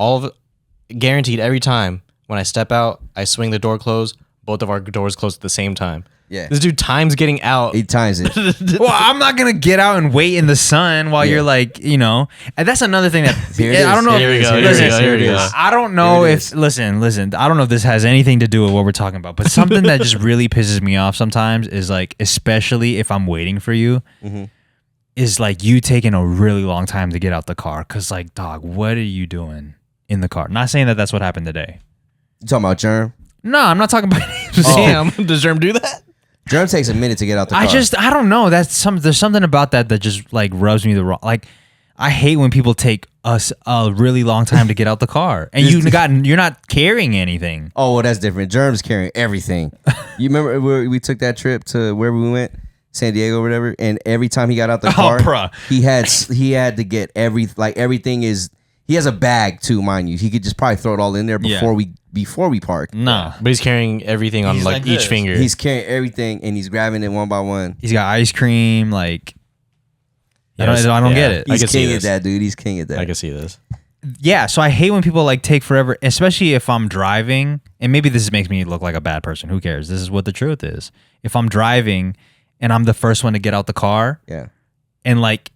guaranteed every time when I step out, I swing the door closed. Both of our doors close at the same time. Yeah. This dude times getting out. He times it. Well, I'm not going to get out and wait in the sun while you're like, and that's another thing that I don't know. Here we go. I don't know if listen, I don't know if this has anything to do with what we're talking about, but something that just really pisses me off sometimes is like, especially if I'm waiting for you, is like you taking a really long time to get out the car. Cause like, dog, what are you doing in the car? Not saying that that's what happened today. You talking about Germ? No, I'm not talking about Damn, does Germ do that? Germ takes a minute to get out the car. I don't know. There's something about that just like rubs me the wrong. Like, I hate when people take us a really long time to get out the car, and you're not carrying anything. Oh, well, that's different. Germ's carrying everything. You remember we took that trip to where we went, San Diego or whatever, and every time he got out the car, he had to get everything is. He has a bag too, mind you. He could just probably throw it all in there before we park. No, but he's carrying everything on like each finger. He's carrying everything and he's grabbing it one by one. He's got ice cream. Like, I don't get it. He's king at that, dude. He's king at that. I can see this. Yeah, so I hate when people like take forever, especially if I'm driving. And maybe this makes me look like a bad person. Who cares? This is what the truth is. If I'm driving and I'm the first one to get out the car, and like,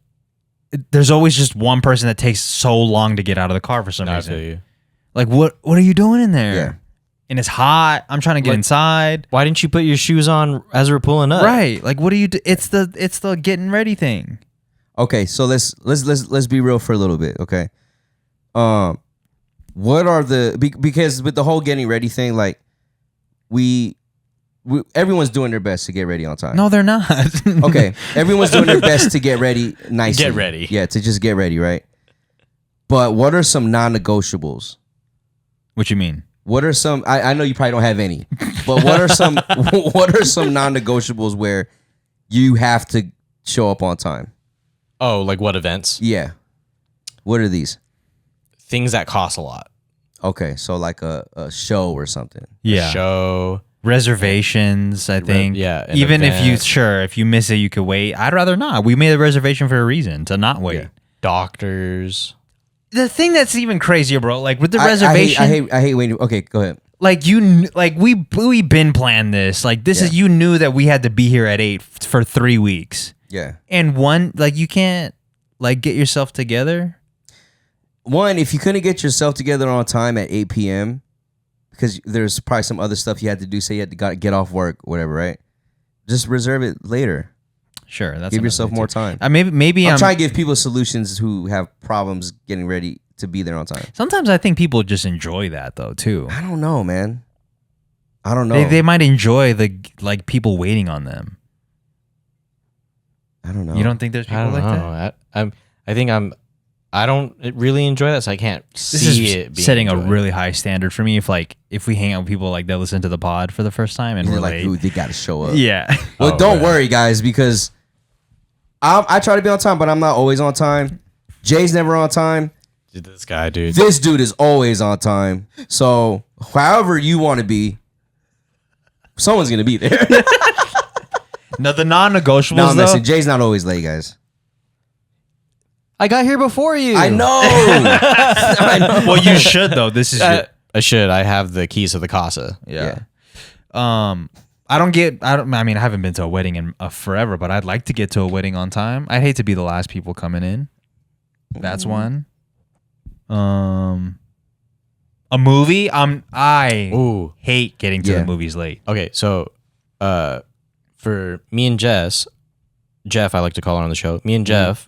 there's always just one person that takes so long to get out of the car for some reason. I feel you. Like, what are you doing in there? Yeah. And it's hot. I'm trying to get inside. Why didn't you put your shoes on as we're pulling up? Right. Like, what do you do? It's the getting ready thing. Okay, so let's be real for a little bit, okay? What are because with the whole getting ready thing, like everyone's doing their best to get ready on time. No, they're not. Okay, everyone's doing their best to get ready nicely. Get ready. Yeah, to just get ready, right? But what are some non-negotiables? What you mean? What are some? I know you probably don't have any, but what are some non-negotiables where you have to show up on time? Oh, like what events? Yeah. What are these? Things that cost a lot. Okay, so like a show or something. Yeah. A show. Reservations, I think. Yeah. Even if you miss it, you could wait. I'd rather not. We made a reservation for a reason, to not wait. Yeah. Doctors. The thing that's even crazier, bro, like with the reservation. I hate when. Okay, go ahead. Like we been planned this. Like this is, you knew that we had to be here at 8 for 3 weeks. Yeah. And you can't like get yourself together. One, if you couldn't get yourself together on time at 8 p.m. because there's probably some other stuff you had to do, say you had to get off work, whatever, right? Just reserve it later. Sure, that's give yourself more time. Maybe I'm trying to give people solutions who have problems getting ready to be there on time. Sometimes I think people just enjoy that though too. I don't know, man. I don't know. They might enjoy the like people waiting on them. I don't know. You don't think there's people like that? I don't really enjoy that, so I can't see it being setting enjoyed. a really high standard for me. If we hang out with people like that listen to the pod for the first time and we're like, late. ooh, they got to show up. Yeah. Well, don't worry, guys, because I try to be on time, but I'm not always on time. Jay's never on time. This guy, dude. This dude is always on time. So, however you want to be, Someone's gonna be there. No, the non-negotiables. No, listen, Jay's not always late, guys. I got here before you. I know. I know. Well, you should though. This is I should. I have the keys to the casa. yeah. I mean, I haven't been to a wedding in forever, but I'd like to get to a wedding on time. I'd hate to be the last people coming in. That's one. A movie. I hate getting to the movies late. Okay, so for me and Jeff, I like to call her on the show. Me and Jeff,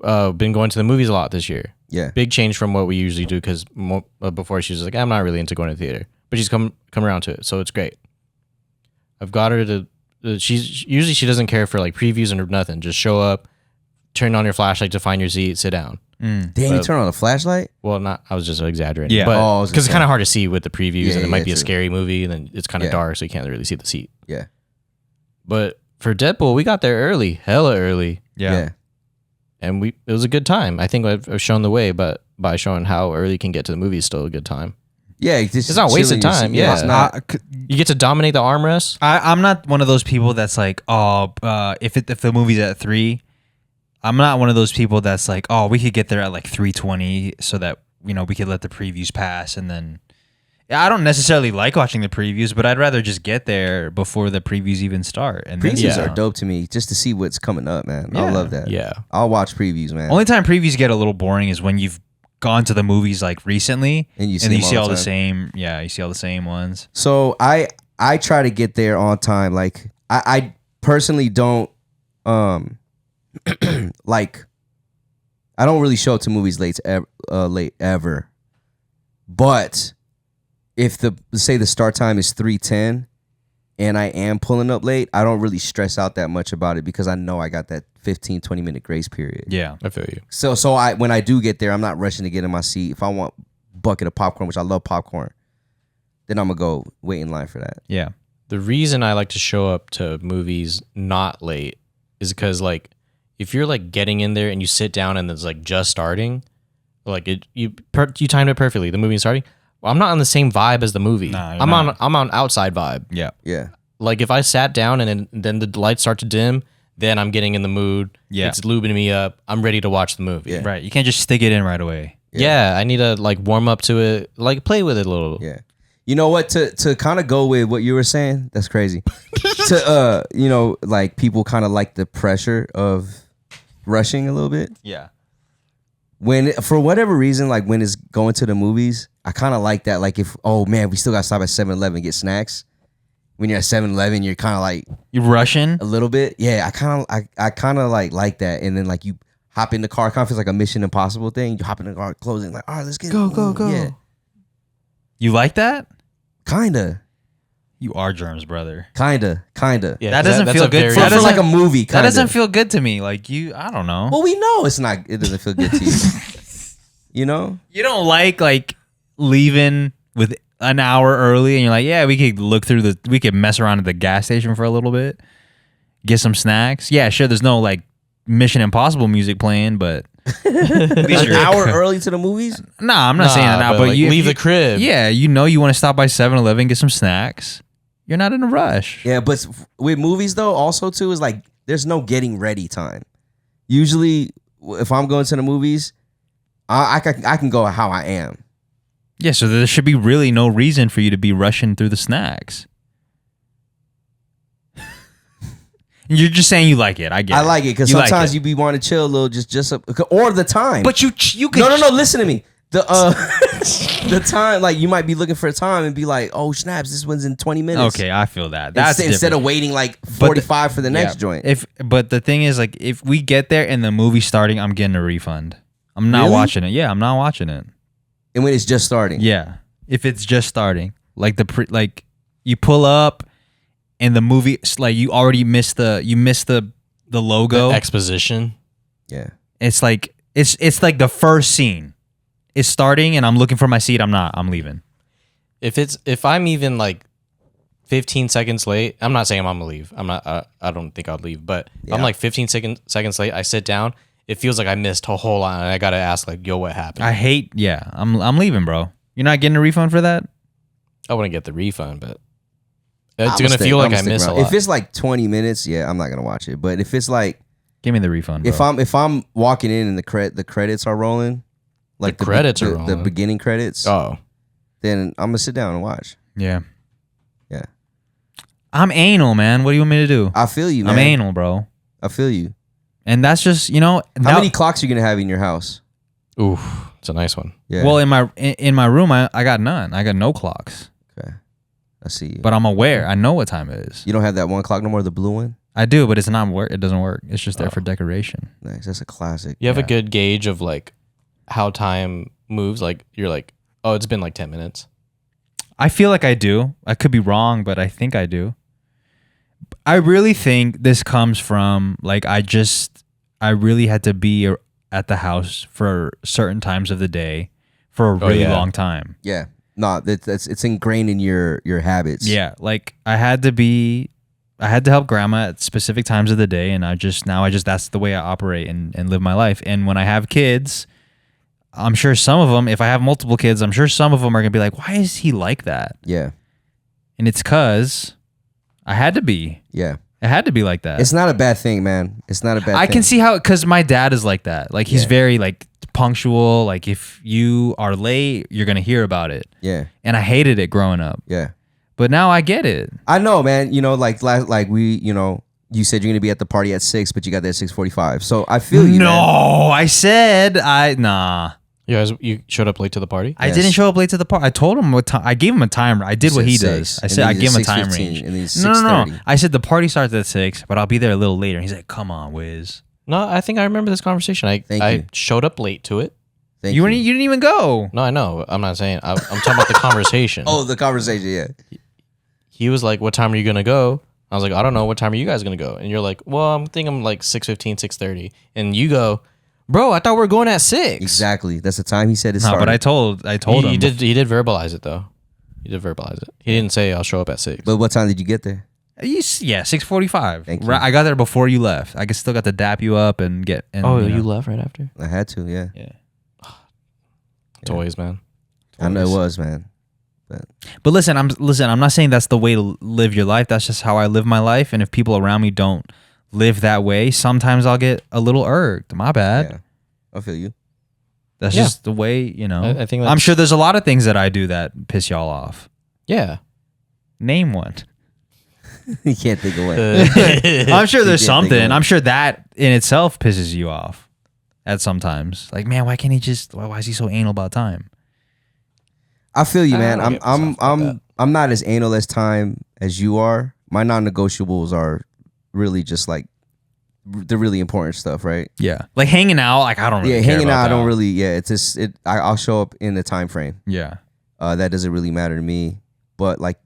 been going to the movies a lot this year. Yeah, big change from what we usually do because before she was like, I'm not really into going to the theater, but she's come around to it, so it's great. I've got her to. She doesn't care for like previews or nothing. Just show up, turn on your flashlight to find your seat, sit down. Damn, you turn on a flashlight? Well, not. I was just exaggerating. Yeah, but because it's kind of hard to see with the previews, and it might be a true. scary movie, and then it's kind of dark, so you can't really see the seat. Yeah. But for Deadpool, we got there early, hella early. Yeah. And it was a good time. I think I've shown the way, but by showing how early you can get to the movie is still a good time. Yeah, it's not wasted time. Yeah, it's not. You get to dominate the armrest. I'm not one of those people that's like, if the movie's at 3, I'm not one of those people that's like, we could get there at like 3:20 so that we could let the previews pass, and then I don't necessarily like watching the previews, but I'd rather just get there before the previews even start. And previews are dope to me, just to see what's coming up, man. I love that. Yeah, I'll watch previews, man. Only time previews get a little boring is when you've gone to the movies like recently, and you see all the same. Yeah, you see all the same ones. So I try to get there on time. Like I personally don't like. I don't really show up to movies late ever, but if say the start time is 3:10 and I am pulling up late, I don't really stress out that much about it because I know I got that 15-20 minute grace period. Yeah, I feel you. So when I do get there, I'm not rushing to get in my seat. If I want a bucket of popcorn, which I love popcorn, then I'm gonna go wait in line for that. Yeah. The reason I like to show up to movies not late is because like if you're like getting in there and you sit down and it's like just starting, like you timed it perfectly. The movie's starting. Well, I'm not on the same vibe as the movie. Nah, I'm on outside vibe. Yeah. Yeah. Like if I sat down and then the lights start to dim, then I'm getting in the mood. Yeah. It's lubing me up. I'm ready to watch the movie. Yeah. Right. You can't just stick it in right away. Yeah. I need to like warm up to it, like play with it a little. Yeah. You know what? To kind of go with what you were saying, that's crazy. Like people kind of like the pressure of rushing a little bit. Yeah. When for whatever reason, like when it's going to the movies, I kind of like that. Like if we still got to stop at 7-Eleven and get snacks. When you're at 7-Eleven, you're kind of like you rushing a little bit. Yeah, I kind of like that. And then like you hop in the car, kind of feels like a Mission Impossible thing. You hop in the car, closing like, all right, let's get go. Yeah. You like that? Kinda. You are germs, brother. Kinda. Yeah, that doesn't feel good. That doesn't like a movie. Kinda. That doesn't feel good to me. Like I don't know. Well, we know it doesn't feel good to you. You know? You don't like leaving with an hour early and you're like, yeah, we could mess around at the gas station for a little bit, get some snacks. Yeah, sure, there's no like Mission Impossible music playing, but an hour early to the movies? Nah, I'm not saying that now, but like, you leave the crib. Yeah, you want to stop by 7-Eleven, get some snacks. You're not in a rush. Yeah, but with movies though, also too, is like there's no getting ready time. Usually, if I'm going to the movies, I can go how I am. Yeah, so there should be really no reason for you to be rushing through the snacks. You're just saying you like it. I get it. I like it because sometimes you be wanting to chill a little, or the time. But you could. No. Listen to me. The time, like you might be looking for a time and be like, oh snaps, this one's in 20 minutes. Okay, I feel that. That's instead of waiting like 45 for the next joint. But the thing is, like, if we get there and the movie's starting, I'm getting a refund. I'm not watching it. Yeah, I'm not watching it. And when it's just starting. Yeah, if it's just starting, like you pull up. And the movie, like you already missed the logo. The exposition. Yeah. It's like like the first scene. It's starting and I'm looking for my seat. I'm leaving. If I'm even like 15 seconds late, I'm not saying I'm gonna leave. I'm not I don't think I'll leave, but if I'm like 15 seconds late, I sit down, it feels like I missed a whole lot and I gotta ask like, yo, what happened? I'm leaving, bro. You're not getting a refund for that? I wouldn't get the refund, but It's gonna feel like I miss a lot. If it's like 20 minutes, yeah, I'm not gonna watch it. But if it's like, give me the refund. Bro. If I'm walking in and the credits are rolling, like the beginning credits. Oh, then I'm gonna sit down and watch. Yeah. Yeah. I'm anal, man. What do you want me to do? I feel you, man. I'm anal, bro. I feel you. And that's just, how many clocks are you gonna have in your house? Ooh, it's a nice one. Yeah. Well, in my room, I got none. I got no clocks. Okay. I see you. But I'm aware. I know what time it is. You don't have that one clock no more, the blue one? I do, but it's not work. It doesn't work. It's just there for decoration. Nice. That's a classic. You have a good gauge of like how time moves. Like you're like, oh, it's been like 10 minutes. I feel like I do. I could be wrong, but I think I do. I really think this comes from like I really had to be at the house for certain times of the day for a really long time. Yeah. No, it's ingrained in your habits. Yeah, like I had to help grandma at specific times of the day, and that's the way I operate and live my life. And when I have kids, I'm sure some of them, if I have multiple kids, I'm sure some of them are gonna be like, why is he like that? Yeah. And it's because I had to be. Yeah. It had to be like that. It's not a bad thing, man. It's not a bad thing. I can see how, because my dad is like that. Like he's very like punctual. Like if you are late, you're gonna hear about it. Yeah. And I hated it growing up. Yeah. But now I get it. I know, man. Like we, you said you're gonna be at the party at 6, but you got there at 6:45. So I feel you. No, man. I said nah. You showed up late to the party? I didn't show up late to the party. I told him what time. I gave him a timer. I did what he does. I said I gave him a time range. No. I said the party starts at 6, but I'll be there a little later. He's like, "Come on, Wiz." No, I think I remember this conversation. I showed up late to it. You didn't even go. No, I know. I'm not saying. I'm talking about the conversation. Oh, the conversation. Yeah. He was like, "What time are you gonna go?" I was like, "I don't know. What time are you guys gonna go?" And you're like, "Well, I'm like 6:15, 6:30." And you go, "Bro, I thought we were going at 6." Exactly. That's the time he said it started. But I told him. He did verbalize it though. He did verbalize it. He didn't say I'll show up at 6. But what time did you get there? Yeah, 6:45. Thank you. I got there before you left. I still got to dap you up and get. And, you left right after? I had to. Yeah. Yeah. Toys, man. I know it was, man. But listen, I'm not saying that's the way to live your life. That's just how I live my life. And if people around me don't live that way, sometimes I'll get a little irked. My bad. Yeah. I feel you. That's just the way, I think I'm sure there's a lot of things that I do that piss y'all off. Yeah. Name one. You can't think of one. I'm sure there's something. I'm sure that in itself pisses you off at sometimes. Like, man, why can't he why is he so anal about time? I feel you, man. I'm not as anal as time as you are. My non-negotiables are really just like the really important stuff, right? Yeah, like hanging out. Like I don't really. Yeah, care hanging about out. that. I don't really. Yeah, it's just I'll show up in the time frame. Yeah, that doesn't really matter to me. But like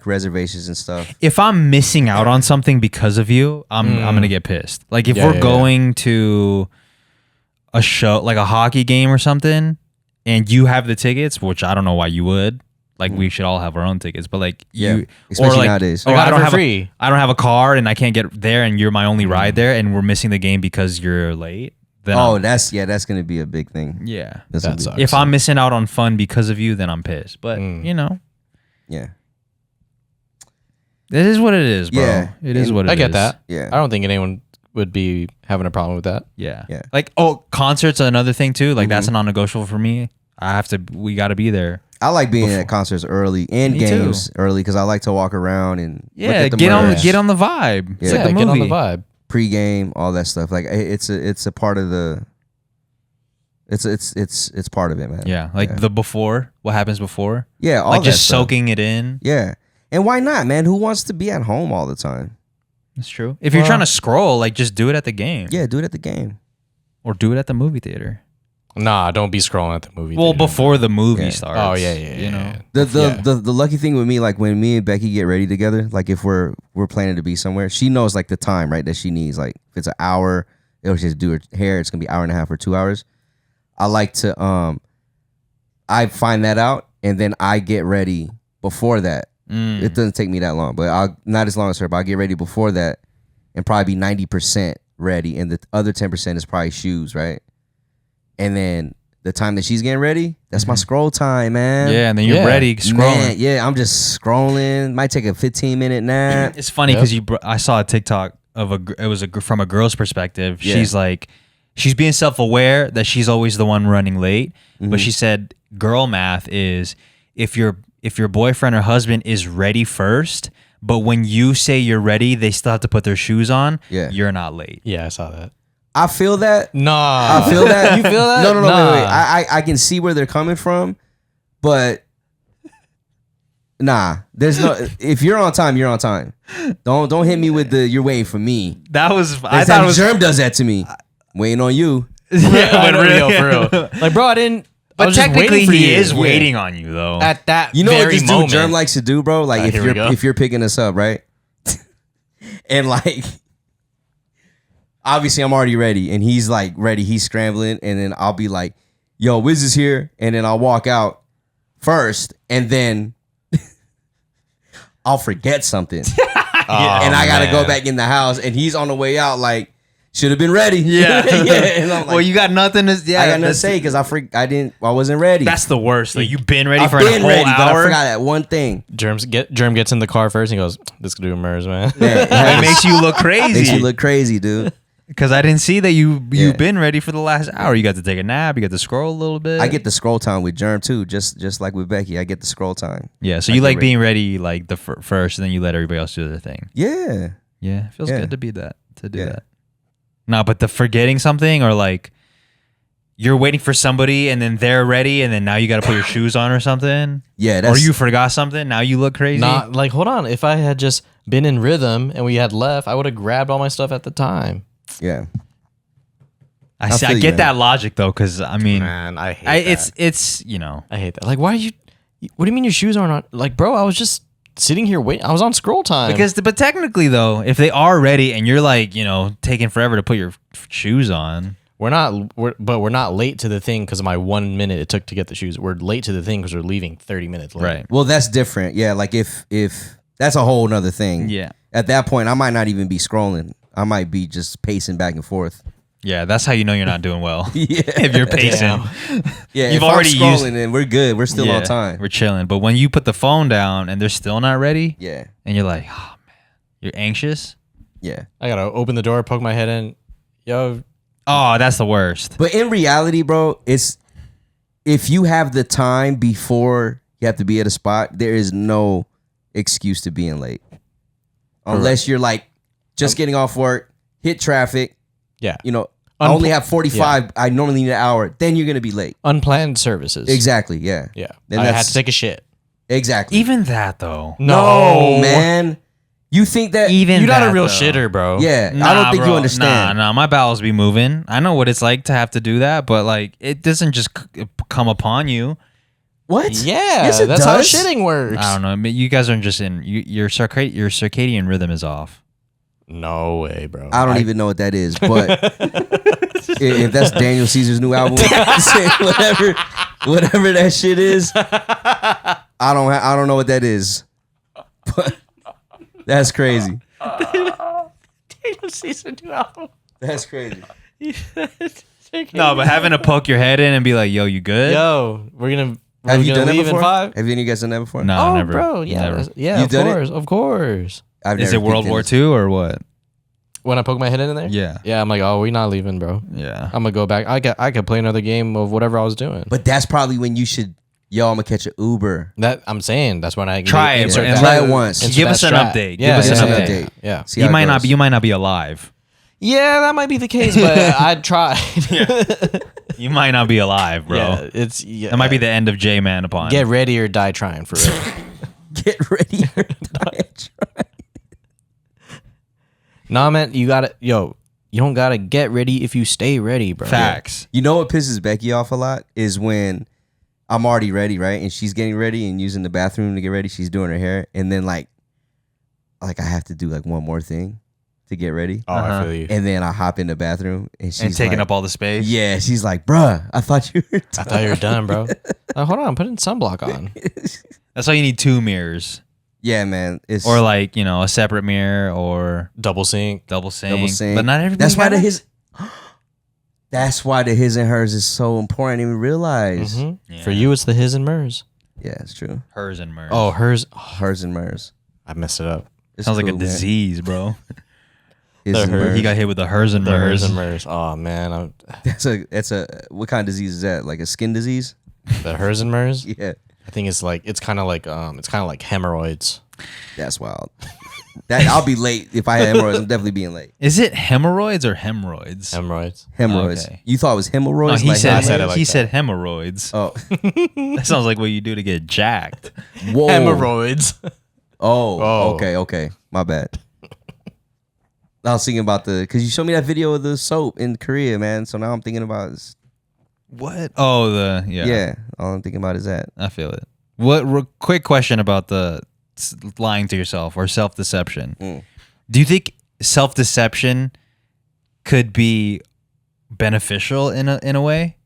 reservations and stuff. If I'm missing out on something because of you, I'm gonna get pissed. Like if we're going to a show, like a hockey game or something, and you have the tickets, which I don't know why you would. Like we should all have our own tickets, but like especially like, nowadays. I don't have a car and I can't get there, and you're my only ride there, and we're missing the game because you're late. Then that's gonna be a big thing. Yeah, that sucks. If I'm missing out on fun because of you, then I'm pissed. But yeah, it is what it is, bro. Yeah, it is what it is. I get that. Yeah, I don't think anyone would be having a problem with that. Yeah. Like concerts are another thing too. Like that's a non-negotiable for me. We got to be there. I like being at concerts early and games early because I like to walk around and look at the get on the vibe. Yeah, it's like the movie. Get on the vibe. Pre-game, all that stuff. Like it's a part of the. It's part of it, man. Yeah, like the before. What happens before? Yeah, all like that just stuff. soaking it in. Yeah, and why not, man? Who wants to be at home all the time? That's true. If you're trying to scroll, like just do it at the game. Yeah, do it at the game, or do it at the movie theater. Nah, don't be scrolling at the movie. Well, theater. before the movie starts. Oh yeah. The lucky thing with me, like when me and Becky get ready together, like if we're planning to be somewhere, she knows like the time, right, that she needs. Like if it's an hour, if she has to do her hair, it's gonna be 1.5 hours or 2 hours. I like to I find that out and then I get ready before that. It doesn't take me that long, but I'll not as long as her, but I'll get ready before that and probably be 90% ready, and the other 10% is probably shoes, right? And then the time that she's getting ready, that's my scroll time, man. Yeah, and then you're ready scrolling. Man, yeah, I'm just scrolling. Might take a 15-minute nap. It's funny because I saw a TikTok of from a girl's perspective. Yeah. She's like, she's being self-aware that she's always the one running late, but she said girl math is if your boyfriend or husband is ready first, but when you say you're ready, they still have to put their shoes on. Yeah, you're not late. Yeah, I saw that. I feel that. Nah. I feel that. You feel that? No, wait. I can see where they're coming from, but nah. There's no. If you're on time, you're on time. Don't hit me with the you're waiting for me. That was. I thought it was. Germ does that to me. Waiting on you. Yeah, but for real. Like, bro, I didn't. But technically, he is waiting on you though. At that, you know very what this moment. dude Germ likes to do, bro? Like if you're picking us up, right? And like. Obviously, I'm already ready, and he's like ready. He's scrambling, and then I'll be like, "Yo, Wiz is here," and then I'll walk out first, and then I'll forget something, and I gotta go back in the house, and he's on the way out. Like, should have been ready. Yeah, yeah. And I'm like, well, you got nothing to. Yeah, I got nothing to say because I wasn't ready. That's the worst. Like you've been ready for a whole hour. But I forgot that one thing. Germ gets in the car first, and he goes, "This could do a Merz, man." It makes you look crazy. Makes you look crazy, dude. Because I didn't see that you've been ready for the last hour. You got to take a nap. You got to scroll a little bit. I get the scroll time with Germ too, just like with Becky. I get the scroll time. Yeah, so you like being ready like the first, and then you let everybody else do their thing. Yeah, yeah, it feels good to be that that. No, but the forgetting something or like you're waiting for somebody and then they're ready and then now you got to put your shoes on or something. Yeah, or you forgot something. Now you look crazy. Not like hold on. If I had just been in rhythm and we had left, I would have grabbed all my stuff at the time. Yeah, I get that logic though, because I mean, man, I hate that. It's you know, I hate that. Like, why are you? What do you mean your shoes aren't on? Like, bro, I was just sitting here waiting. I was on scroll time. But technically though, if they are ready and you're like, you know, taking forever to put your shoes on, we're not late to the thing because of my 1 minute it took to get the shoes. We're late to the thing because we're leaving 30 minutes late. Right. Well, that's different. Yeah, like if that's a whole nother thing. Yeah. At that point, I might not even be scrolling. I might be just pacing back and forth. Yeah, that's how you know you're not doing well. Yeah. If you're pacing. Yeah, you've already scrolling and we're good. We're still on time. We're chilling. But when you put the phone down and they're still not ready, and you're like, oh man, you're anxious. Yeah. I gotta open the door, poke my head in. Yo. Oh, that's the worst. But in reality, bro, it's if you have the time before you have to be at a spot, there is no excuse to being late. Unless you're like just getting off work, hit traffic. Yeah. You know, I only have 45. I normally need an hour. Then you're going to be late. Unplanned services. Exactly. Yeah. Yeah. Then I had to take a shit. Exactly. Even that though. No, man. You think that you're not a real shitter, bro. Yeah. I don't think you understand. Nah, my bowels be moving. I know what it's like to have to do that, but like it doesn't just come upon you. What? Yeah, yes, that's how shitting works. I don't know. I mean, you guys are just in your circadian rhythm is off. No way, bro. I don't even know what that is, but if that's Daniel Caesar's new album, whatever that shit is, I don't know what that is. But that's crazy. Daniel Caesar's new album. That's crazy. No, but having to poke your head in and be like, "Yo, you good? Yo, we're gonna." Have you done that before? 5? Have any of you guys done that before? No, never. Bro, yeah, never. Yeah, of course. Is it World War II or what? When I poke my head in there? Yeah. I'm like, oh, we not leaving, bro. Yeah. I'm gonna go back. I could play another game of whatever I was doing. But that's probably when you should. Yo, I'm gonna catch an Uber. That I'm saying. That's when I try it. Try it once. Give us an update. Yeah, give us an update. Yeah. You might not be alive. Yeah, that might be the case, but I'd try. You might not be alive, bro. Yeah, that might be the end of J-Man upon. Get ready or die trying for real. Get ready or die trying. Nah, man, you don't gotta get ready if you stay ready, bro. Facts. You know what pisses Becky off a lot is when I'm already ready, right? And she's getting ready and using the bathroom to get ready. She's doing her hair. And then like I have to do like one more thing to get ready. Oh, I feel you. And then I hop in the bathroom and she's taking like, up all the space. Yeah, she's like, bruh, I thought you were done. I thought you were done, bro. Hold on, put in sunblock on. That's why you need 2 mirrors. Yeah, man. Or like, you know, a separate mirror or double sink. But not everybody. That's why That's why the his and hers is so important. I didn't even realize. Mm-hmm. Yeah. For you, it's the his and Merz. Yeah, it's true. Hers and Merz. Oh, hers. Hers and Merz. I messed it up. It sounds like a disease, bro. He got hit with the hers and Merz. Hers and Merz. Oh man, that's a what kind of disease is that? Like a skin disease? The hers and Merz. Yeah, I think it's kind of like hemorrhoids. That's wild. I'll be late if I had hemorrhoids. I'm definitely being late. Is it hemorrhoids or hemorrhoids? Hemorrhoids. Hemorrhoids. Okay. You thought it was hemorrhoids? No, he said hemorrhoids. Oh, that sounds like what you do to get jacked. Whoa. Hemorrhoids. Oh. Okay. My bad. I was thinking about because you showed me that video of the soap in Korea, man. So now I'm thinking about this. What? Oh, yeah. All I'm thinking about is that. I feel it. Quick question about the lying to yourself or self-deception. Do you think self-deception could be beneficial in a way?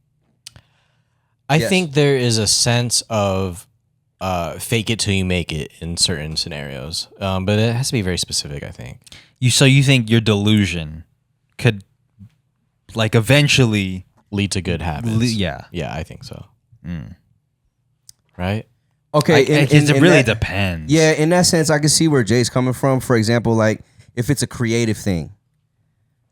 I think there is a sense of fake it till you make it in certain scenarios, but it has to be very specific. I think. So you think your delusion could, like, eventually lead to good habits? Yeah, I think so. Right. Okay, it really depends. Yeah, in that sense, I can see where Jay's coming from. For example, like if it's a creative thing,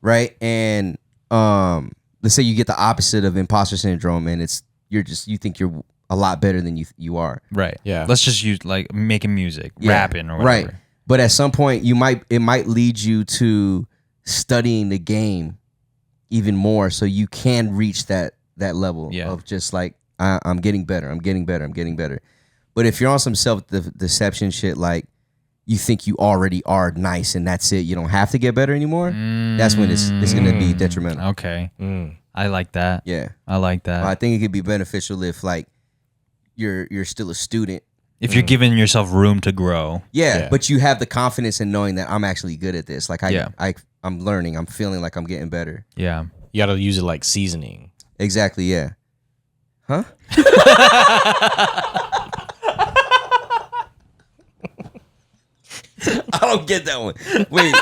right? And let's say you get the opposite of imposter syndrome, and you think you're a lot better than you are. Right. Yeah. Let's just use like making music, rapping, or whatever. Right. But at some point, it might lead you to studying the game even more, so you can reach that level of just like I'm getting better. I'm getting better. But if you're on some self-deception shit, like you think you already are nice and that's it, you don't have to get better anymore, that's when it's going to be detrimental. Okay. I like that. Yeah. I like that. I think it could be beneficial if like you're still a student. If you're giving yourself room to grow. Yeah, but you have the confidence in knowing that I'm actually good at this. Like I'm learning. I'm feeling like I'm getting better. Yeah. You got to use it like seasoning. Exactly, yeah. Huh? I don't get that one. Wait.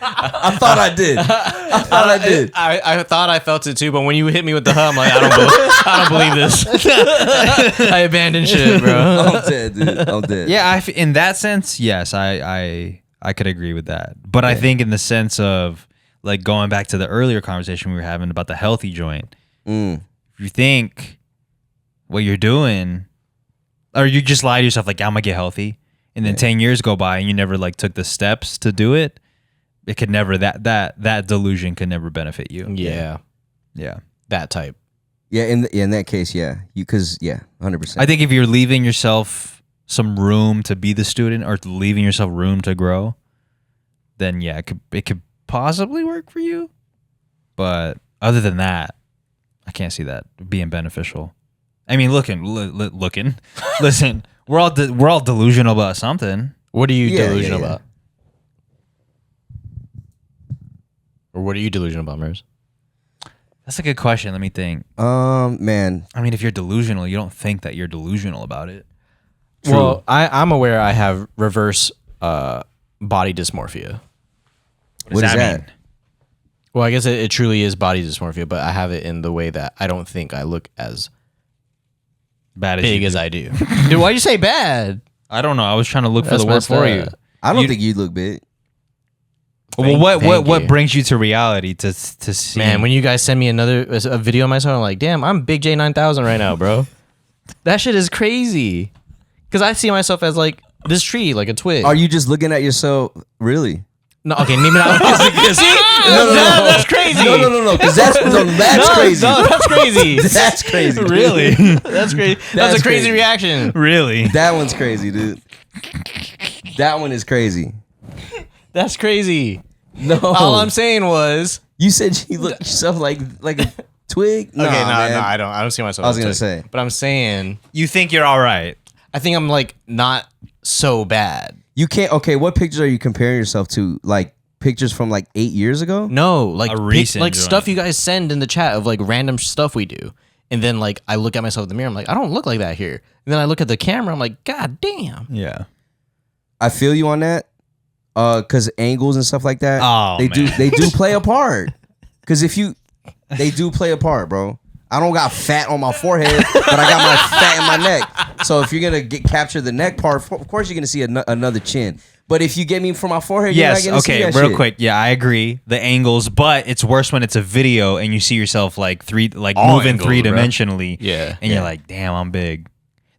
I thought I did. I thought I felt it too, but when you hit me with the I'm like, I don't believe this. I abandoned shit, bro. I'm dead, dude. I'm dead. Yeah, in that sense, yes, I could agree with that. But I think in the sense of like going back to the earlier conversation we were having about the healthy joint, if you think what you're doing, or you just lie to yourself like, I'm gonna get healthy, and then 10 years go by and you never like took the steps to do it, it could never, that delusion could never benefit you. Yeah. That type. Yeah, in that case, yeah. 100%. I think if you're leaving yourself some room to be the student or leaving yourself room to grow, then yeah, it could possibly work for you. But other than that, I can't see that being beneficial. I mean, listen, we're all delusional about something. What are you delusional about? Or what are you delusional about, Merz? That's a good question. Let me think. Man. I mean, if you're delusional, you don't think that you're delusional about it. True. Well, I'm aware I have reverse body dysmorphia. What does that mean? Well, I guess it truly is body dysmorphia, but I have it in the way that I don't think I look as bad as I do. Dude, why'd you say bad? I don't know. I was trying to look for the word for you. I don't think you look big. Well, what brings you to reality to see? Man, when you guys send me a video of myself, I'm like, damn, I'm Big J 9000 right now, bro. That shit is crazy. Because I see myself as like this tree, like a twig. Are you just looking at yourself? Really? No, okay, maybe not. See? No, that's crazy. No, because that's crazy. No, that's crazy. That's crazy. Really? That's crazy. That's a crazy reaction. Really? That one's crazy, dude. That one is crazy. That's crazy. No. All I'm saying was you said you look yourself like a twig. No, I don't see myself. I was gonna say, but I'm saying you think you're all right. I think I'm like not so bad. You can't. Okay, what pictures are you comparing yourself to? Like pictures from like 8 years ago? No, like a recent stuff you guys send in the chat of like random stuff we do, and then like I look at myself in the mirror. I'm like, I don't look like that here. And then I look at the camera. I'm like, God damn. Yeah. I feel you on that. Because angles and stuff like that. Oh, they do play a part. Because if you They do play a part, bro. I don't got fat on my forehead, but I got my fat in my neck. So if you're gonna capture the neck part, of course you're gonna see another chin. But if you get me from my forehead, you're not gonna see that real shit. quick. Yeah, I agree. The angles, but it's worse when it's a video and you see yourself like moving three-dimensionally. Yeah. And you're like, damn, I'm big.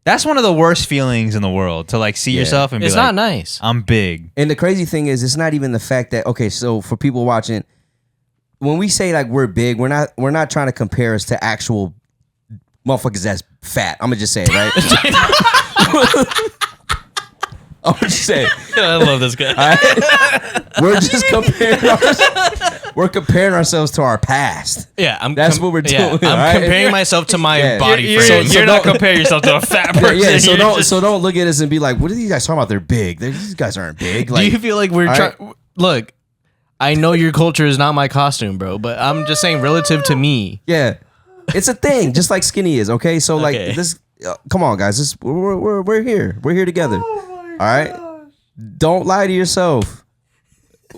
That's one of the worst feelings in the world, to like see yourself and be like, it's not nice. I'm big. And the crazy thing is, it's not even the fact that, okay, so for people watching, when we say like we're big, we're not trying to compare us to actual motherfuckers that's fat. I'm gonna just say it, right? I'm gonna just say it. I love this guy. Right? We're just comparing ourselves to our past. Yeah, that's what we're doing. Yeah, I'm comparing myself to my body frame. You're not comparing yourself to a fat person. Yeah, so don't look at us and be like, what are these guys talking about? They're big. These guys aren't big. Like, do you feel like we're trying? Look, I know your culture is not my costume, bro, but I'm just saying relative to me. Yeah, it's a thing, just like skinny is. Okay, so like this. Come on, guys. We're here. We're here together. All right. Don't lie to yourself.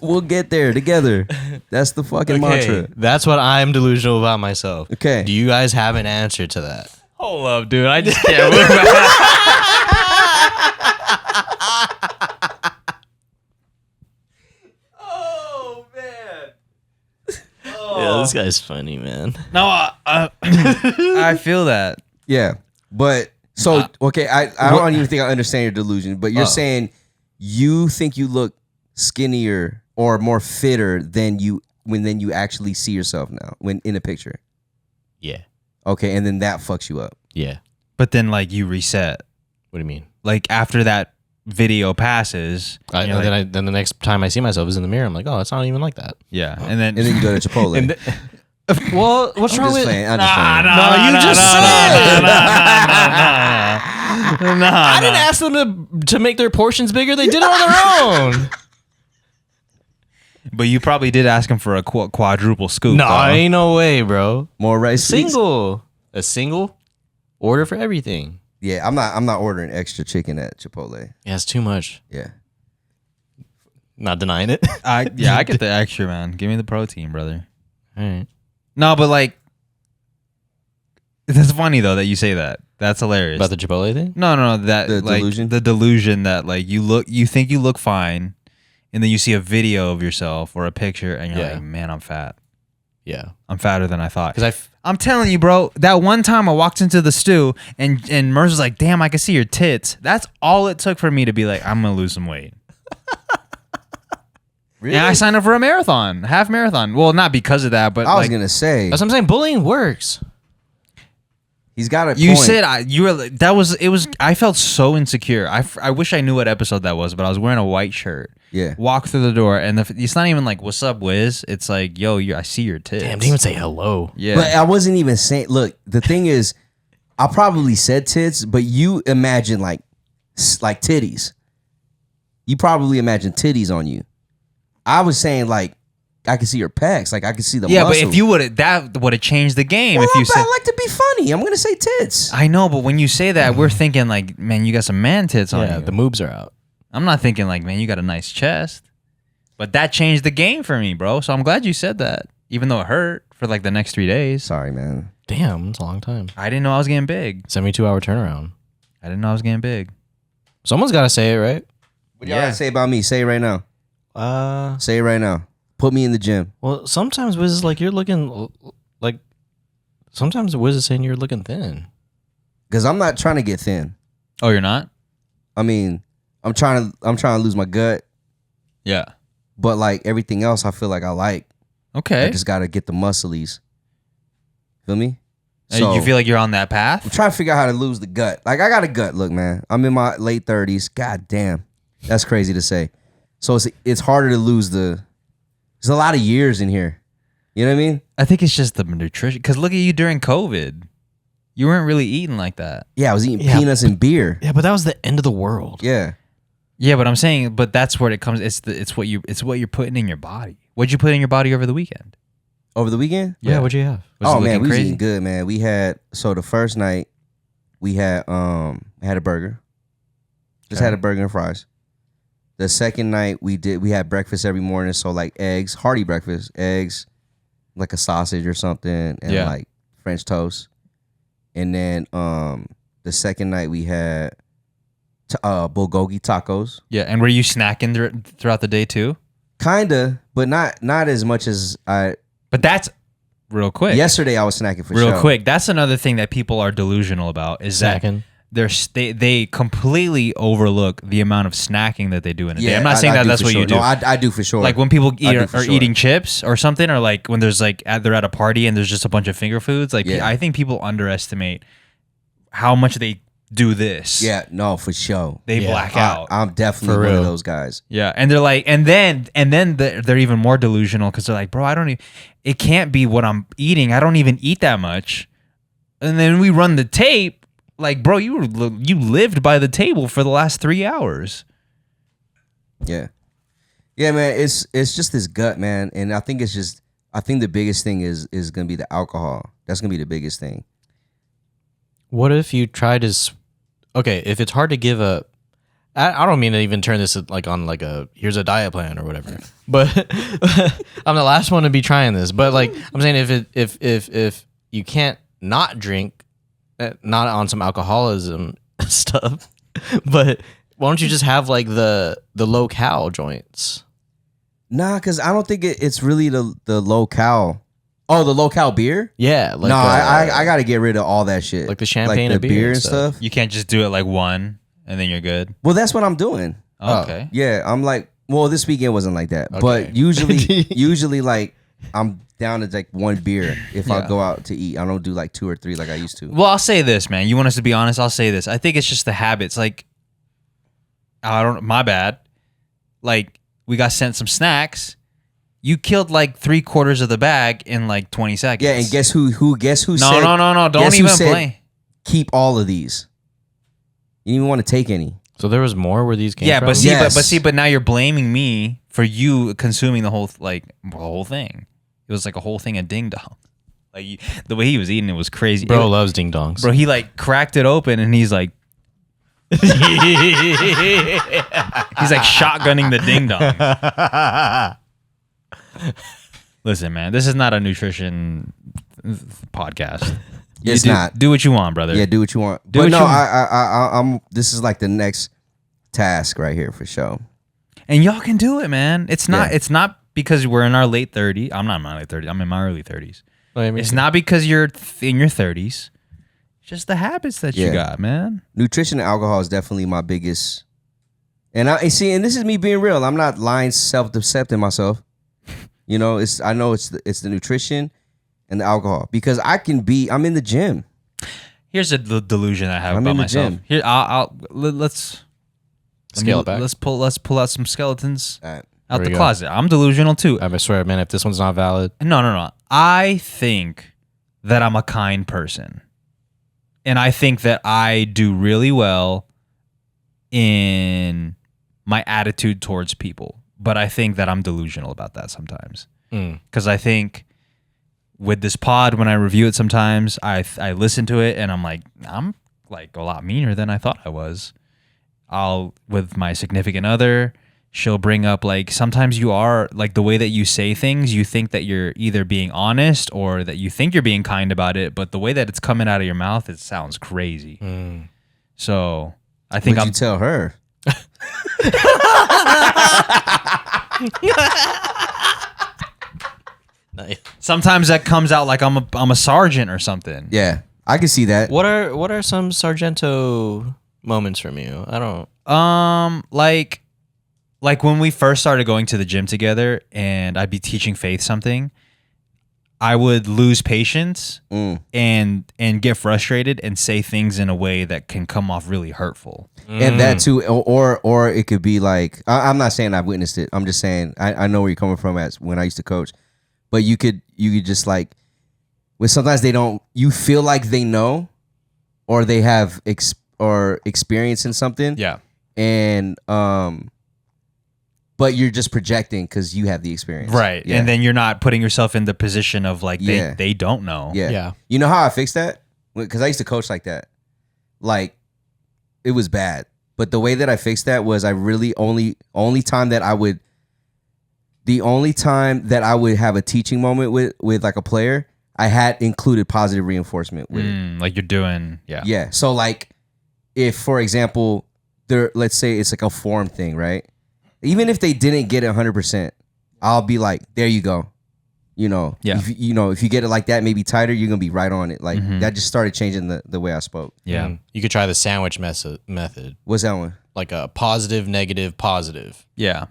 We'll get there together. That's the fucking mantra. That's what I'm delusional about myself. Okay. Do you guys have an answer to that? Hold up, dude. I just can't move. Oh man. Yeah, this guy's funny, man. No, I feel that. Yeah, but so okay. I don't even think I understand your delusion. But you're saying you think you look skinnier or more fitter than you actually see yourself now when in a picture. Yeah. Okay, and then that fucks you up. Yeah. But then like you reset. What do you mean? Like after that video passes, then the next time I see myself is in the mirror. I'm like, oh, it's not even like that. yeah, and then you go to Chipotle. Well, what's wrong with? I'm just playing. You just said. I didn't ask them to make their portions bigger. They did it on their own. But you probably did ask him for a quadruple scoop. No, ain't no way, bro. More rice. A single order for everything. Yeah, I'm not ordering extra chicken at Chipotle. Yeah, it's too much. Yeah. Not denying it. I get the extra, man. Give me the protein, brother. All right. No, but like, that's funny though that you say that. That's hilarious. About the Chipotle thing? No, that the like delusion? the delusion that like you think you look fine, and then you see a video of yourself or a picture, and you're like, man, I'm fat. Yeah, I'm fatter than I thought. Because I'm telling you, bro. That one time I walked into the stew, and Merz was like, damn, I can see your tits. That's all it took for me to be like, I'm gonna lose some weight. Really? And I signed up for a marathon, half marathon. Well, not because of that, but I was gonna say that's what I'm saying. Bullying works. He's got a you point. said I felt so insecure. I wish I knew what episode that was, but I was wearing a white shirt. Yeah. Walk through the door, and it's not even like, what's up, Wiz? It's like, yo, I see your tits. Damn, didn't even say hello. Yeah. But I wasn't even saying, look, the thing is, I probably said tits, but you imagine like titties. You probably imagine titties on you. I was saying like, I could see your pecs, like I could see the muscle. But if you that would have changed the game. Well, if you said, I like to be funny. I'm gonna say tits. I know, but when you say that, we're thinking like, man, you got some man tits on you. Yeah, the moobs are out. I'm not thinking like, man, you got a nice chest. But that changed the game for me, bro. So I'm glad you said that, even though it hurt for like the next 3 days. Sorry, man. Damn, it's a long time. I didn't know I was getting big. 72-hour turnaround. I didn't know I was getting big. Someone's got to say it, right? What y'all gotta say about me? Say it right now. Say it right now. Put me in the gym. Well, sometimes Wiz is like, you're looking like. Sometimes Wiz is saying you're looking thin. Because I'm not trying to get thin. Oh, you're not? I mean, I'm trying to lose my gut. Yeah. But like everything else, I feel like I like. Okay. I just gotta get the muscles. Feel me? So, you feel like you're on that path? I'm trying to figure out how to lose the gut. Like I got a gut. Look, man, I'm in my late 30s. God damn, that's crazy to say. So it's harder to lose the. There's a lot of years in here. You know what I mean? I think it's just the nutrition. Because look at you during COVID. You weren't really eating like that. Yeah, I was eating peanuts and beer. Yeah, but that was the end of the world. Yeah. Yeah, but I'm saying, but that's where it comes. It's what you're putting in your body. What'd you put in your body over the weekend? Over the weekend? Yeah, what'd you have? Oh man, we was eating good, man. We had the first night we had a burger. Just had a burger and fries. The second night we had breakfast every morning, so like eggs, hearty breakfast, eggs, like a sausage or something, and like French toast. And then the second night we had bulgogi tacos. Yeah, and were you snacking throughout the day too? Kinda, but not as much as I. But that's real quick. Yesterday I was snacking for real sure. Quick. That's another thing that people are delusional about is snacking. That they completely overlook the amount of snacking that they do in a day. I'm not saying that's what you do. No, I do for sure. Like when people are eating chips or something, or like when there's like they're at a party and there's just a bunch of finger foods. Like I think people underestimate how much they do this. Yeah, no, for sure. They black out. I'm definitely one of those guys. Yeah, and they're like, and then they're even more delusional because they're like, bro, it can't be what I'm eating. I don't even eat that much. And then we run the tape. Like, bro, you lived by the table for the last 3 hours. Yeah, man. It's just this gut, man, and I think the biggest thing is gonna be the alcohol. That's gonna be the biggest thing. What if you try to? Okay, if it's hard to give up, I don't mean to even turn this like on like here's a diet plan or whatever. But I'm the last one to be trying this. But like I'm saying, if you can't not drink. Not on some alcoholism stuff, but why don't you just have like the low-cal joints? Nah, because I don't think it's really the low-cal. Oh, the low-cal beer? Yeah. Like I got to get rid of all that shit. Like the champagne like the and beer and stuff. You can't just do it like one and then you're good. Well, that's what I'm doing. Okay. Yeah, I'm like, well, this weekend wasn't like that. Okay. But usually like I'm down to like one beer if I go out to eat. I don't do like 2 or 3 like I used to. Well, I'll say this, man. You want us to be honest? I'll say this. I think it's just the habits. Like, my bad. Like, we got sent some snacks. You killed like 3/4 of the bag in like 20 seconds. Yeah, and guess who said? No. Don't even play. Keep all of these. You didn't even want to take any. So there was more where these came from? Yeah, but now you're blaming me for you consuming the whole thing. It was like a whole thing of ding dong. Like the way he was eating it was crazy. Bro loves ding dongs. Bro, he like cracked it open and he's like, he's like shotgunning the ding dong. Listen, man, this is not a nutrition podcast. It's not. Do what you want, brother. Yeah, do what you want. I'm. This is like the next task right here for sure. And y'all can do it, man. It's not. Yeah. It's not because we're in our late 30s. I'm not in my late 30s. I'm in my early 30s. It's not because you're in your 30s. It's just the habits that you got, man. Nutrition and alcohol is definitely my biggest. And this is me being real. I'm not lying, self-decepting myself. You know, I know it's the nutrition and the alcohol because I'm in the gym. Here's a delusion I have about myself. Gym. Here, let's scale it back. Let's pull out some skeletons out the closet. I'm delusional too. I swear, man, if this one's not valid. No. I think that I'm a kind person. And I think that I do really well in my attitude towards people. But I think that I'm delusional about that sometimes. Because I think with this pod, when I review it sometimes, I listen to it and I'm like a lot meaner than I thought I was. With my significant other, she'll bring up like sometimes you are like the way that you say things, you think that you're either being honest or that you think you're being kind about it, but the way that it's coming out of your mouth, it sounds crazy. So I think you tell her. Sometimes that comes out like I'm a sergeant or something. Yeah, I can see that. What are some Sargento moments from you? I don't. Like when we first started going to the gym together, and I'd be teaching Faith something, I would lose patience and get frustrated and say things in a way that can come off really hurtful. And that too, or it could be like, I'm not saying I've witnessed it. I'm just saying I know where you're coming from as when I used to coach. But you could just like, when sometimes they don't, you feel like they know, or they have experience in something. Yeah. And but you're just projecting because you have the experience, right? Yeah. And then you're not putting yourself in the position of like they don't know. Yeah. You know how I fixed that? Because I used to coach like that. Like, it was bad, but the way that I fixed that was I really only time that I would The only time that I would have a teaching moment with like a player, I had included positive reinforcement with it. Like you're doing, yeah. Yeah. So like if, for example, let's say it's like a form thing, right? Even if they didn't get it 100%, I'll be like, there you go. You know, if you get it like that, maybe tighter, you're going to be right on it. Like that just started changing the way I spoke. Yeah. You could try the sandwich method. What's that one? Like a positive, negative, positive. Yeah.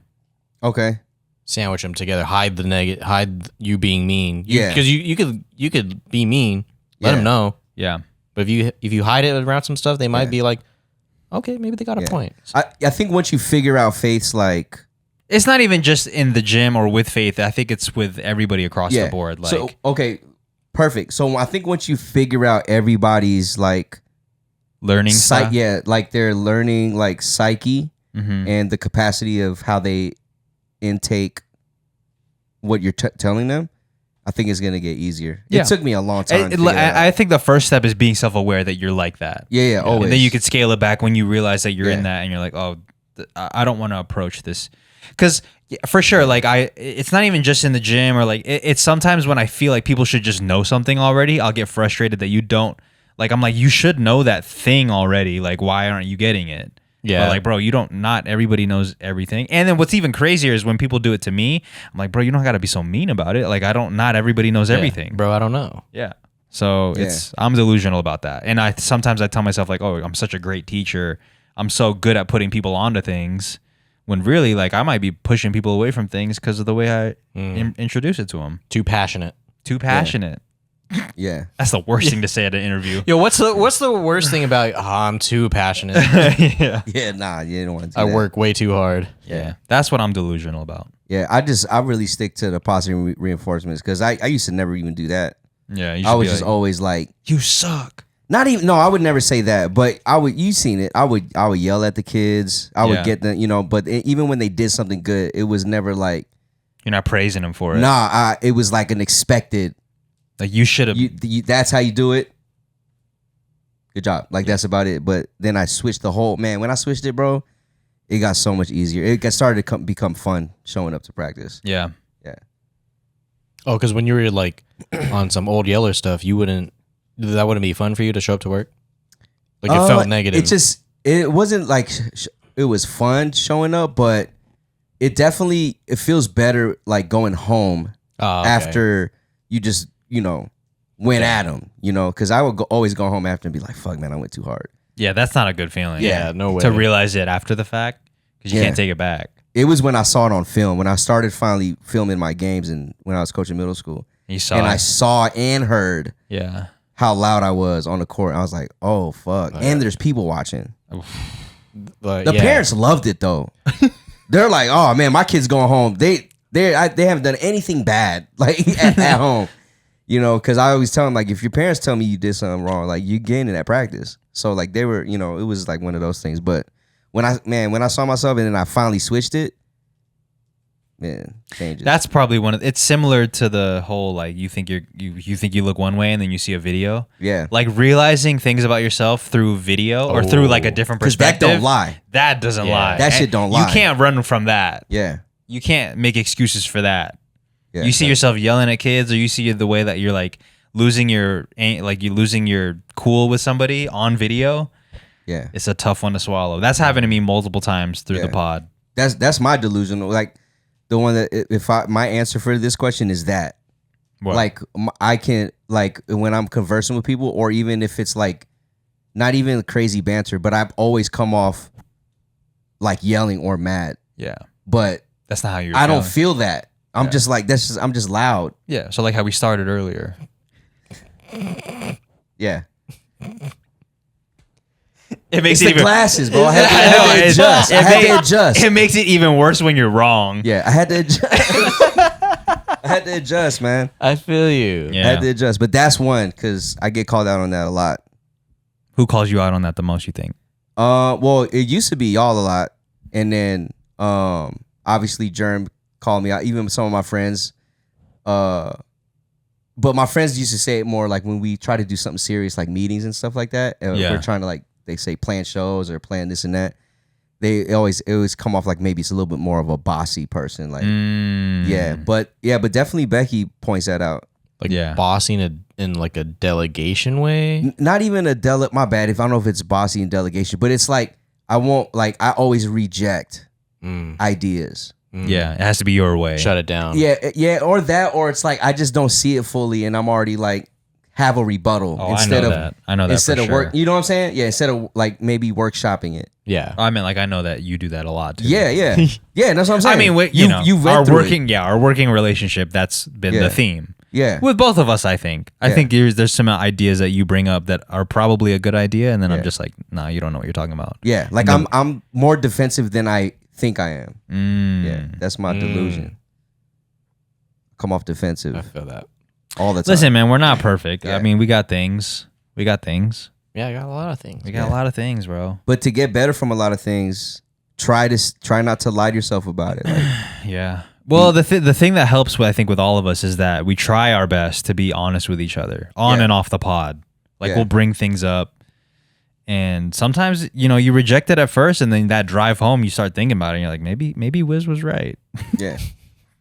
Okay. Sandwich them together. Hide the negative. Hide you being mean. Yeah. Because you could be mean. Let them know. Yeah. But if you hide it around some stuff, they might be like, okay, maybe they got a point. I think once you figure out Faith's like, it's not even just in the gym or with Faith. I think it's with everybody across the board. Like, so okay, perfect. So I think once you figure out everybody's like learning stuff. like their learning like psyche and the capacity of how they intake what you're telling them, I think it's gonna get easier. Yeah. It took me a long time. I think the first step is being self-aware that you're like that. Yeah, always. And then you could scale it back when you realize that you're in that, and you're like, oh, I don't want to approach this, because for sure, like it's not even just in the gym or like it's sometimes when I feel like people should just know something already, I'll get frustrated that you don't. Like I'm like, you should know that thing already. Like why aren't you getting it? Yeah. But like, bro, you don't. Not everybody knows everything. And then what's even crazier is when people do it to me. I'm like, bro, you don't got to be so mean about it. Like not everybody knows everything, bro. I don't know. Yeah. So I'm delusional about that. And sometimes I tell myself like, oh, I'm such a great teacher. I'm so good at putting people onto things. When really, like, I might be pushing people away from things because of the way I introduce it to them. Too passionate. Yeah. That's the worst thing to say at an interview. Yo, what's the worst thing about I'm too passionate? Yeah, nah, you don't want to do I that. work way too hard. Yeah. That's what I'm delusional about. Yeah, I really stick to the positive reinforcements because I used to never even do that. Yeah, I was just always like, you suck. Not even, no, I would never say that, but you seen it. I would yell at the kids. I would get them, but even when they did something good, it was never like. You're not praising them for it. Nah, it was like an expected. Like you should have. That's how you do it. Good job. Like that's about it. But then I switched when I switched it, bro, it got so much easier. It started to become fun showing up to practice. Yeah. Yeah. Oh, because when you were like on some old Yeller stuff, that wouldn't be fun for you to show up to work? Like it felt negative. It wasn't like it was fun showing up, but it feels better like going home after you just, went at them, because I would always go home after and be like, fuck, man, I went too hard. Yeah, that's not a good feeling. Yeah, no way. To realize it after the fact, because you can't take it back. It was when I saw it on film, when I started finally filming my games and when I was coaching middle school. I saw and heard how loud I was on the court. I was like, oh, fuck. And there's people watching. The parents loved it, though. They're like, oh, man, my kid's going home. They haven't done anything bad like at home. Because I always tell them, like, if your parents tell me you did something wrong, like, you gain it at practice. So, like, they were, it was like one of those things. But when I saw myself and then I finally switched it, man, changes. That's probably it's similar to the whole, like, you think you look one way and then you see a video. Yeah. Like, realizing things about yourself through video or through, like, a different perspective. That don't lie. That doesn't lie. That shit don't lie. You can't run from that. Yeah. You can't make excuses for that. Yeah, you see yourself yelling at kids, or you see the way that you're like losing your cool with somebody on video. Yeah, it's a tough one to swallow. That's happened to me multiple times through the pod. That's my delusion. Like the one that my answer for this question is that, like I can like when I'm conversing with people, or even if it's like not even crazy banter, but I've always come off like yelling or mad. Yeah, but that's not how you're. I don't feel that. I'm just like I'm just loud. Yeah. So like how we started earlier. Yeah. It makes it's it the even glasses, bro. I had to adjust. I had to adjust. It makes it even worse when you're wrong. Yeah, I had to adjust. I had to adjust, man. I feel you. Yeah. I had to adjust, but that's one because I get called out on that a lot. Who calls you out on that the most? You think? Well, it used to be y'all a lot, and then obviously Germ called me out, even some of my friends. But my friends used to say it more like when we try to do something serious, like meetings and stuff like that. We're trying to, like, they say plan shows or plan this and that. it always come off like maybe it's a little bit more of a bossy person. Like, but definitely Becky points that out. Like bossing in like a delegation way. Not even a my bad. If I don't know if it's bossy in delegation, but it's like I always reject ideas. Yeah, it has to be your way. Shut it down. Yeah, or that, or it's like I just don't see it fully, and I'm already like have a rebuttal instead of that. I know that instead for of sure. work. You know what I'm saying? Yeah, instead of like maybe workshopping it. Yeah, I mean, like I know that you do that a lot too. Yeah. That's what I'm saying. I mean, our working relationship. That's been the theme. Yeah, with both of us, I think. I think there's some ideas that you bring up that are probably a good idea, and then I'm just like, nah, you don't know what you're talking about. Yeah, like I'm more defensive than I think I am. Yeah, that's my delusion. Come off defensive. I feel that all the time. Listen, man, we're not perfect. I mean, we got things. Yeah, I got a lot of things. We got a lot of things, bro. But to get better from a lot of things, try not to lie to yourself about it. Like, yeah. Well, the thing that helps, I think, with all of us is that we try our best to be honest with each other on and off the pod. Like we'll bring things up. And sometimes, you reject it at first, and then that drive home, you start thinking about it, and you're like, maybe Wiz was right. Yeah.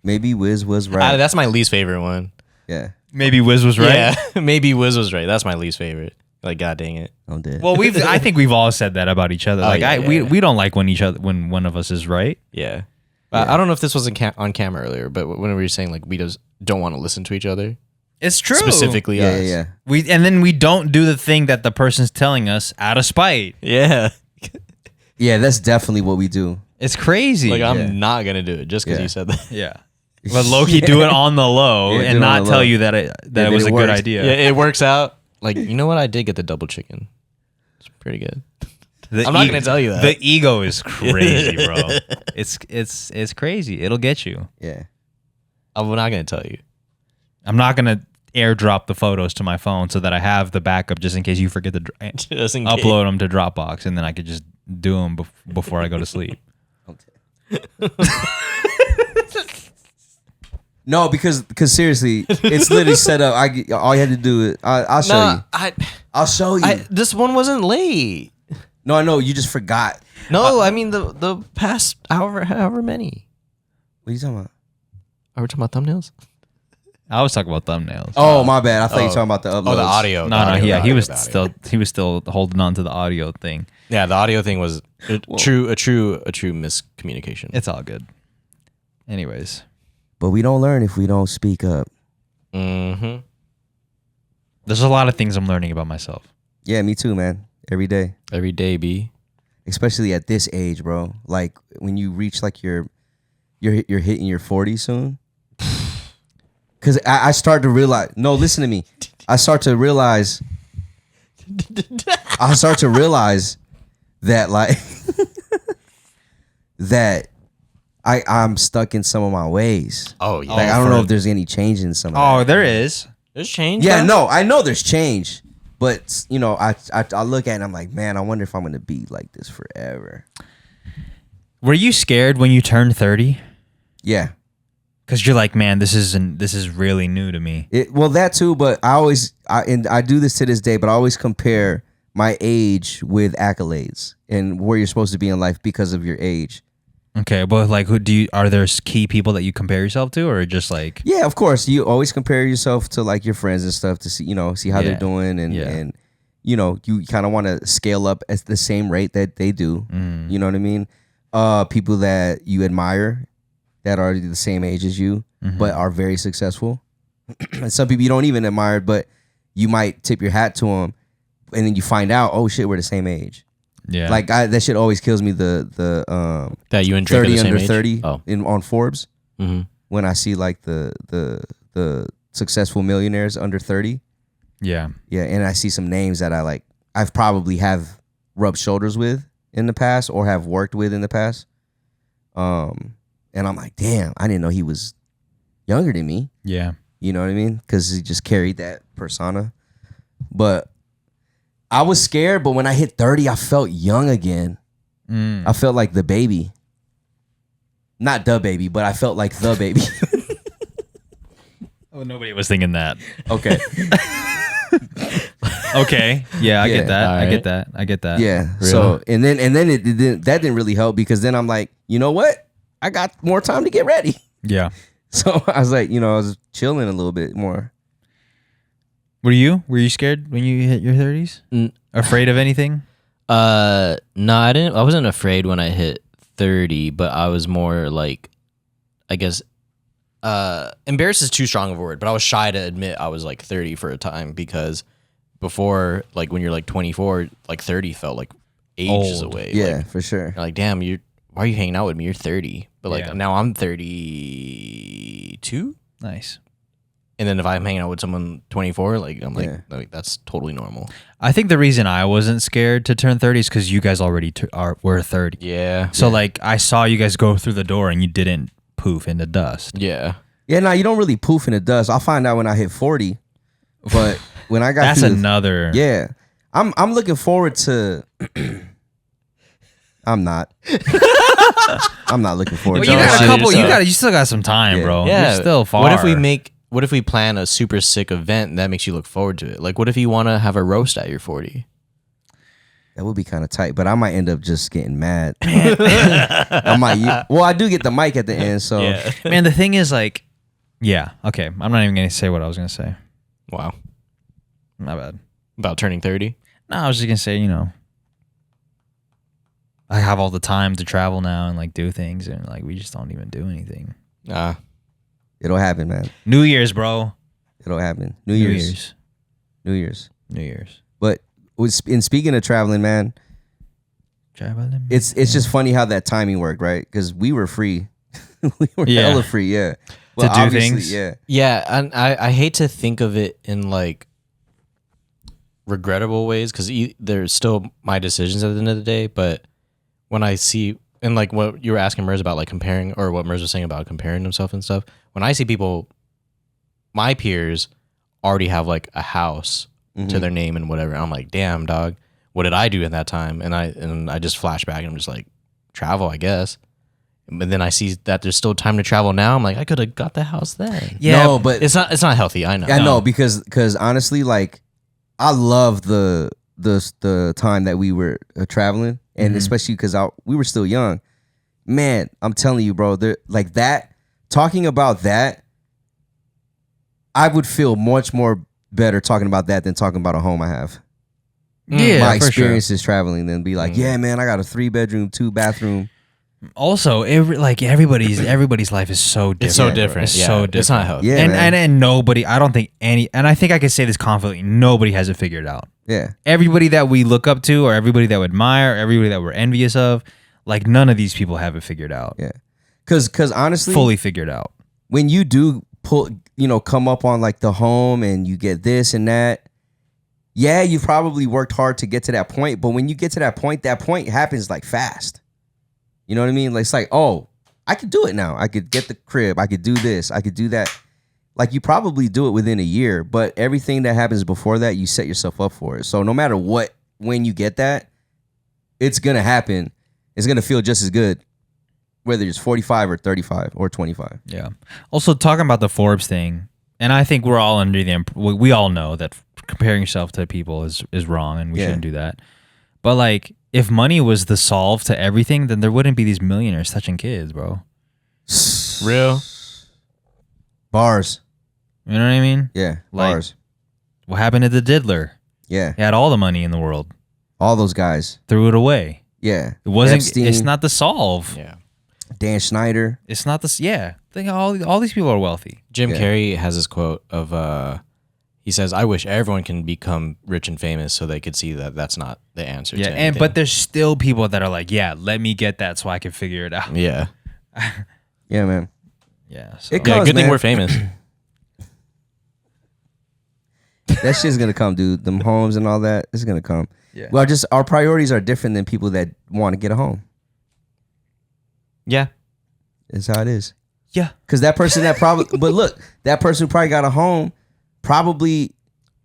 Maybe Wiz was right. That's my least favorite one. Yeah. Maybe Wiz was right? Yeah, maybe Wiz was right. That's my least favorite. Like, god dang it. I'm dead. Well, I think we've all said that about each other. We don't like when one of us is right. Yeah. I don't know if this was on camera earlier, but when we were saying, like, we just don't want to listen to each other. It's true. Specifically us. Yeah. And then we don't do the thing that the person's telling us out of spite. Yeah. Yeah, that's definitely what we do. It's crazy. Like, I'm not going to do it just because you said that. Yeah. But low-key do it on the low and not tell you that it was a good idea. Yeah, it works out. Like, you know what? I did get the double chicken. It's pretty good. I'm not going to tell you that. The ego is crazy, bro. It's crazy. It'll get you. Yeah. I'm not going to tell you. I'm not going to airdrop the photos to my phone so that I have the backup just in case you forget to upload them to Dropbox, and then I could just do them before I go to sleep. No, because seriously, it's literally set up. All you had to do is I'll show you. I'll show you. This one wasn't late. No, I know you just forgot. No, I mean the past however many. What are you talking about? Are we talking about thumbnails? I was talking about thumbnails. Oh, my bad. I thought you were talking about the uploads. Oh, the audio. He was still holding on to the audio thing. Yeah, the audio thing was a true miscommunication. It's all good. Anyways. But we don't learn if we don't speak up. Mm-hmm. There's a lot of things I'm learning about myself. Yeah, me too, man. Every day. Every day, B. Especially at this age, bro. Like when you reach like you're hitting your 40s soon. Because I start to realize. No, listen to me. I start to realize that like that I'm stuck in some of my ways. Oh yeah. Like I don't know if there's any change in some of that. Oh, there is. There's change. Yeah, no, I know there's change. But I look at it and I'm like, man, I wonder if I'm gonna be like this forever. Were you scared when you turned 30? Yeah. Because you're like, man, this is really new to me. Well, that too, but I do this to this day, but I always compare my age with accolades and where you're supposed to be in life because of your age. Okay, but like, are there key people that you compare yourself to, or just like? Yeah, of course. You always compare yourself to like your friends and stuff to see how they're doing, and you kind of want to scale up at the same rate that they do. Mm. You know what I mean? People that you admire that are the same age as you, but are very successful. And some people you don't even admire, but you might tip your hat to them, and then you find out, oh shit, we're the same age. Yeah, like that shit always kills me. The that you and Drake 30 are the same under age? 30 on Forbes when I see like the successful millionaires under 30. Yeah, and I see some names that I've probably have rubbed shoulders with in the past or have worked with in the past. And I'm like, damn, I didn't know he was younger than me. Yeah, you know what I mean? Because he just carried that persona, but. I was scared, but when I hit 30, I felt young again. I felt like the baby. Not the baby, but I felt like the baby. Oh, nobody was thinking that. Okay. Okay. Yeah, I get that. Right. I get that. Yeah. Really? So and then that didn't really help because then I'm like, you know what? I got more time to get ready. Yeah. So I was like, I was chilling a little bit more. Were you scared when you hit your 30s? Afraid of anything? No, I didn't. I wasn't afraid when I hit 30, but I was more like, I guess, embarrassed is too strong of a word, but I was shy to admit I was like 30 for a time because before, like when you're like 24, like 30 felt like ages away. Yeah, like, for sure. you're like, damn, why are you hanging out with me? You're 30, but like now I'm 32. Nice. And then if I'm hanging out with someone 24, like I'm like that's totally normal. I think the reason I wasn't scared to turn 30 is because you guys already were 30. Yeah. So like I saw you guys go through the door and you didn't poof into dust. Yeah. Yeah, no, you don't really poof in the dust. I'll find out when I hit 40. But when I got that's another. Yeah. I'm looking forward to I'm not looking forward Well, to you that got a shit. couple. You still got some time, bro. Yeah. You're still far. What if we plan a super sick event and that makes you look forward to it? Like, what if you want to have a roast at your 40? That would be kind of tight, but I might end up just getting mad. I do get the mic at the end, so. Yeah. Man, the thing is like, yeah, okay. I'm not even going to say what I was going to say. Wow. My bad. About turning 30? No, I was just going to say, I have all the time to travel now and like do things and like we just don't even do anything. It'll happen, man. New Year's, bro. It'll happen. New Year's. But in speaking of traveling, man, it's just funny how that timing worked, right? Because we were free. We were hella free, yeah. Well, to do things. Yeah. Yeah, and I hate to think of it in like regrettable ways because they're still my decisions at the end of the day. But when I see, and like what you were asking Merz about, like comparing, or what Merz was saying about comparing himself and stuff, when I see people, my peers already have like a house to their name and whatever, I'm like, damn, dog, what did I do in that time? And I just flash back and I'm just like, travel, I guess. But then I see that there's still time to travel now. I'm like, I could have got the house then. Yeah, no, but it's not healthy. I know. I know because honestly, like, I love the time that we were traveling, and especially because we were still young. Man, I'm telling you, bro, like that. Talking about that, I would feel much more better talking about that than talking about a home I have. Yeah, my experiences traveling, than be like, yeah, man, I got a 3-bedroom, 2-bathroom. Also, everybody's life is so different. It's so different. It's so different. It's not healthy. Yeah, and nobody, I don't think any, and I think I can say this confidently, nobody has it figured out. Yeah. Everybody that we look up to, or everybody that we admire, everybody that we're envious of, like none of these people have it figured out. Yeah. Because honestly, fully figured out. When you do come up on like the home and you get this and that, yeah, you probably worked hard to get to that point. But when you get to that point happens like fast. You know what I mean? Like, it's like, oh, I could do it now. I could get the crib. I could do this. I could do that. Like, you probably do it within a year, but everything that happens before that, you set yourself up for it. So no matter when you get that, it's going to happen. It's going to feel just as good, whether it's 45 or 35 or 25. Yeah. Also, talking about the Forbes thing, and I think we're all under we all know that comparing yourself to people is wrong, and we shouldn't do that. But like, if money was the solve to everything, then there wouldn't be these millionaires touching kids, bro. Real bars. You know what I mean? Yeah, like, bars. What happened to the diddler? Yeah, he had all the money in the world. All those guys threw it away. Yeah, it wasn't. Epstein, it's not the solve. Yeah, Dan Schneider. It's not the. Yeah, think all these people are wealthy. Jim Carrey has this quote of he says, "I wish everyone can become rich and famous so they could see that that's not the answer." Yeah, to anything. but there's still people that are like, yeah, let me get that so I can figure it out. Yeah, yeah, man. Yeah, so. It comes, good man. thing we're famous. That shit's gonna come, dude. Them homes and all that, it's gonna come. Yeah. Well, just our priorities are different than people that want to get a home. Yeah, that's how it is. Yeah, because that person that probably, but look, that person who probably got a home. Probably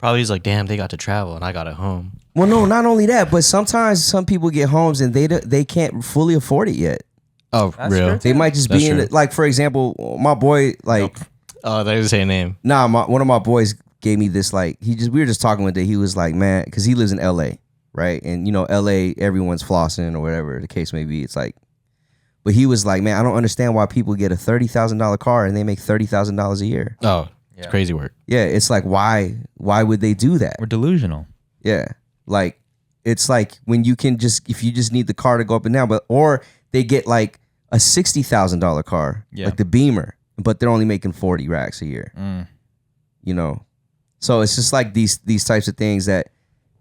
is like, damn, they got to travel and I got a home. Well, no, not only that, but sometimes some people get homes and they can't fully afford it yet. Oh, that's real? They might just be in it. Like, for example, my boy, like, oh, they say a name. Nah, one of my boys gave me this like we were just talking one day. He was like, man, because he lives in LA, right? And you know, LA, everyone's flossing or whatever the case may be. It's like, but he was like, man, I don't understand why people get a $30,000 car and they make $30,000 a year. Oh, it's crazy work. Yeah, it's like why would they do that? We're delusional. Yeah, like it's like when you can if you just need the car to go up and down, or they get like a $60,000 car, like the Beamer, but they're only making 40 racks a year. You know, so it's just like these types of things that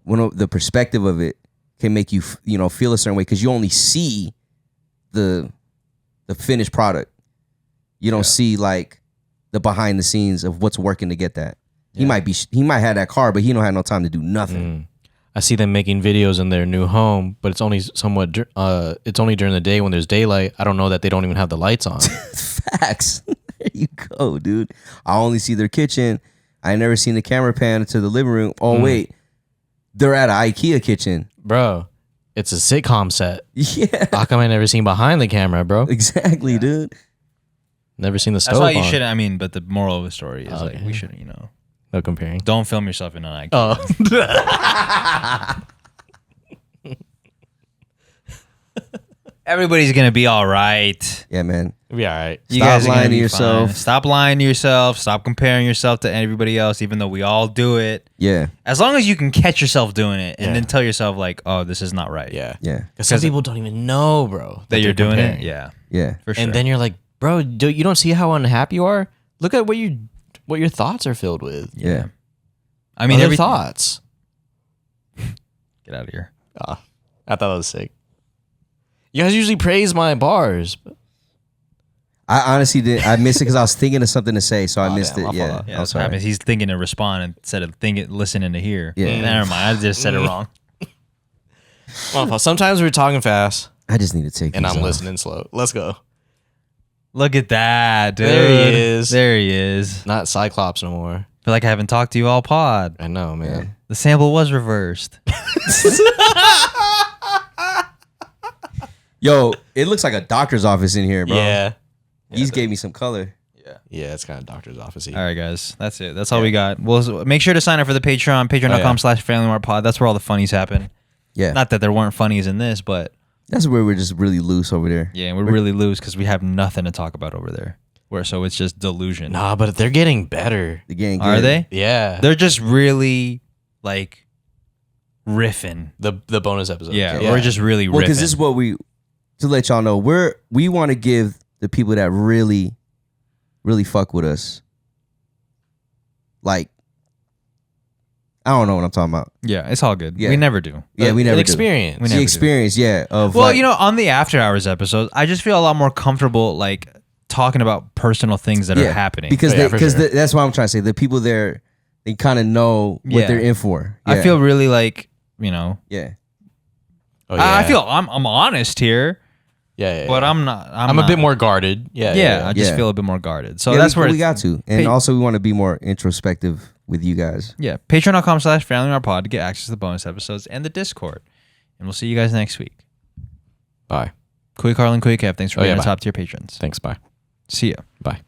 when the perspective of it can make you feel a certain way because you only see the finished product. You don't see like the behind the scenes of what's working to get that. He might have that car, but he don't have no time to do nothing. I see them making videos in their new home, but it's only it's only during the day when there's daylight. I don't know that they don't even have the lights on. Facts. There you go, dude. I only see their kitchen. I never seen the camera pan to the living room. Oh wait, they're at an IKEA kitchen, bro. It's a sitcom set. Yeah. How come I never seen behind the camera, bro? Exactly, dude. Never seen the stove. That's why you on. shouldn't. I mean, but the moral of the story is like we shouldn't. No comparing. Don't film yourself in an IKEA. Oh. Everybody's gonna be all right. Yeah, man. Be all right. You Stop guys are lying gonna to be yourself. fine. Stop lying to yourself. Stop comparing yourself to everybody else, even though we all do it. Yeah. As long as you can catch yourself doing it and then tell yourself like, "Oh, this is not right." Yeah. Yeah. Because some people don't even know, bro, that you're doing comparing. it. Yeah. Yeah. For sure. And then you're like, bro, you don't see how unhappy you are? Look at what your thoughts are filled with. Yeah. I mean, Other thoughts. Get out of here. I thought that was sick. You guys usually praise my bars. I honestly did. I missed it because I was thinking of something to say, so I missed it. Yeah. Yeah, that's what happens. He's thinking to respond instead of listening to hear. Yeah. Never mind. I just said it wrong. Well, sometimes we're talking fast. I just need to take and these I'm off. listening slow. Let's go. Look at that, dude. There he is. There he is. Not Cyclops no more. I feel like I haven't talked to you all pod. I know, man. Yeah. The sample was reversed. Yo, it looks like a doctor's office in here, bro. Yeah. He's gave me some color. Yeah, it's kind of doctor's office. All right, guys. That's it. That's all we got. Well, make sure to sign up for the Patreon, patreon.com/Family Mart Pod. That's where all the funnies happen. Yeah. Not that there weren't funnies in this, but That's where we're just really loose over there. yeah, we're really loose because we have nothing to talk about over there. So it's just delusion. Nah, but they're getting better. The gang Are they? Yeah. They're just really like riffing. The bonus episode. Yeah, we're just really riffing. Well, because this is what to let y'all know, we want to give the people that really, really fuck with us, like, I don't know what I'm talking about. Yeah, it's all good. Yeah. We never do. Yeah, we never do. experience. We never The experience, yeah. Of Well, like, on the After Hours episodes, I just feel a lot more comfortable like talking about personal things that are happening. because Oh, yeah, for sure. that's what I'm trying to say. The people there, they kind of know what they're in for. Yeah. I feel really like, yeah. Oh, yeah. I feel I'm honest here, Yeah. but I'm not. I'm a bit more guarded. Yeah. I just Yeah. feel a bit more guarded. So Yeah, that's where we it's, got to. And also we want to be more introspective with you guys. Yeah, patreon.com/Family Mart Pod to get access to the bonus episodes and the Discord. And we'll see you guys next week. Bye. Quick Harlan, Quick Kev, thanks for being yeah, our bye. top tier patrons. Thanks. Bye. See ya. Bye.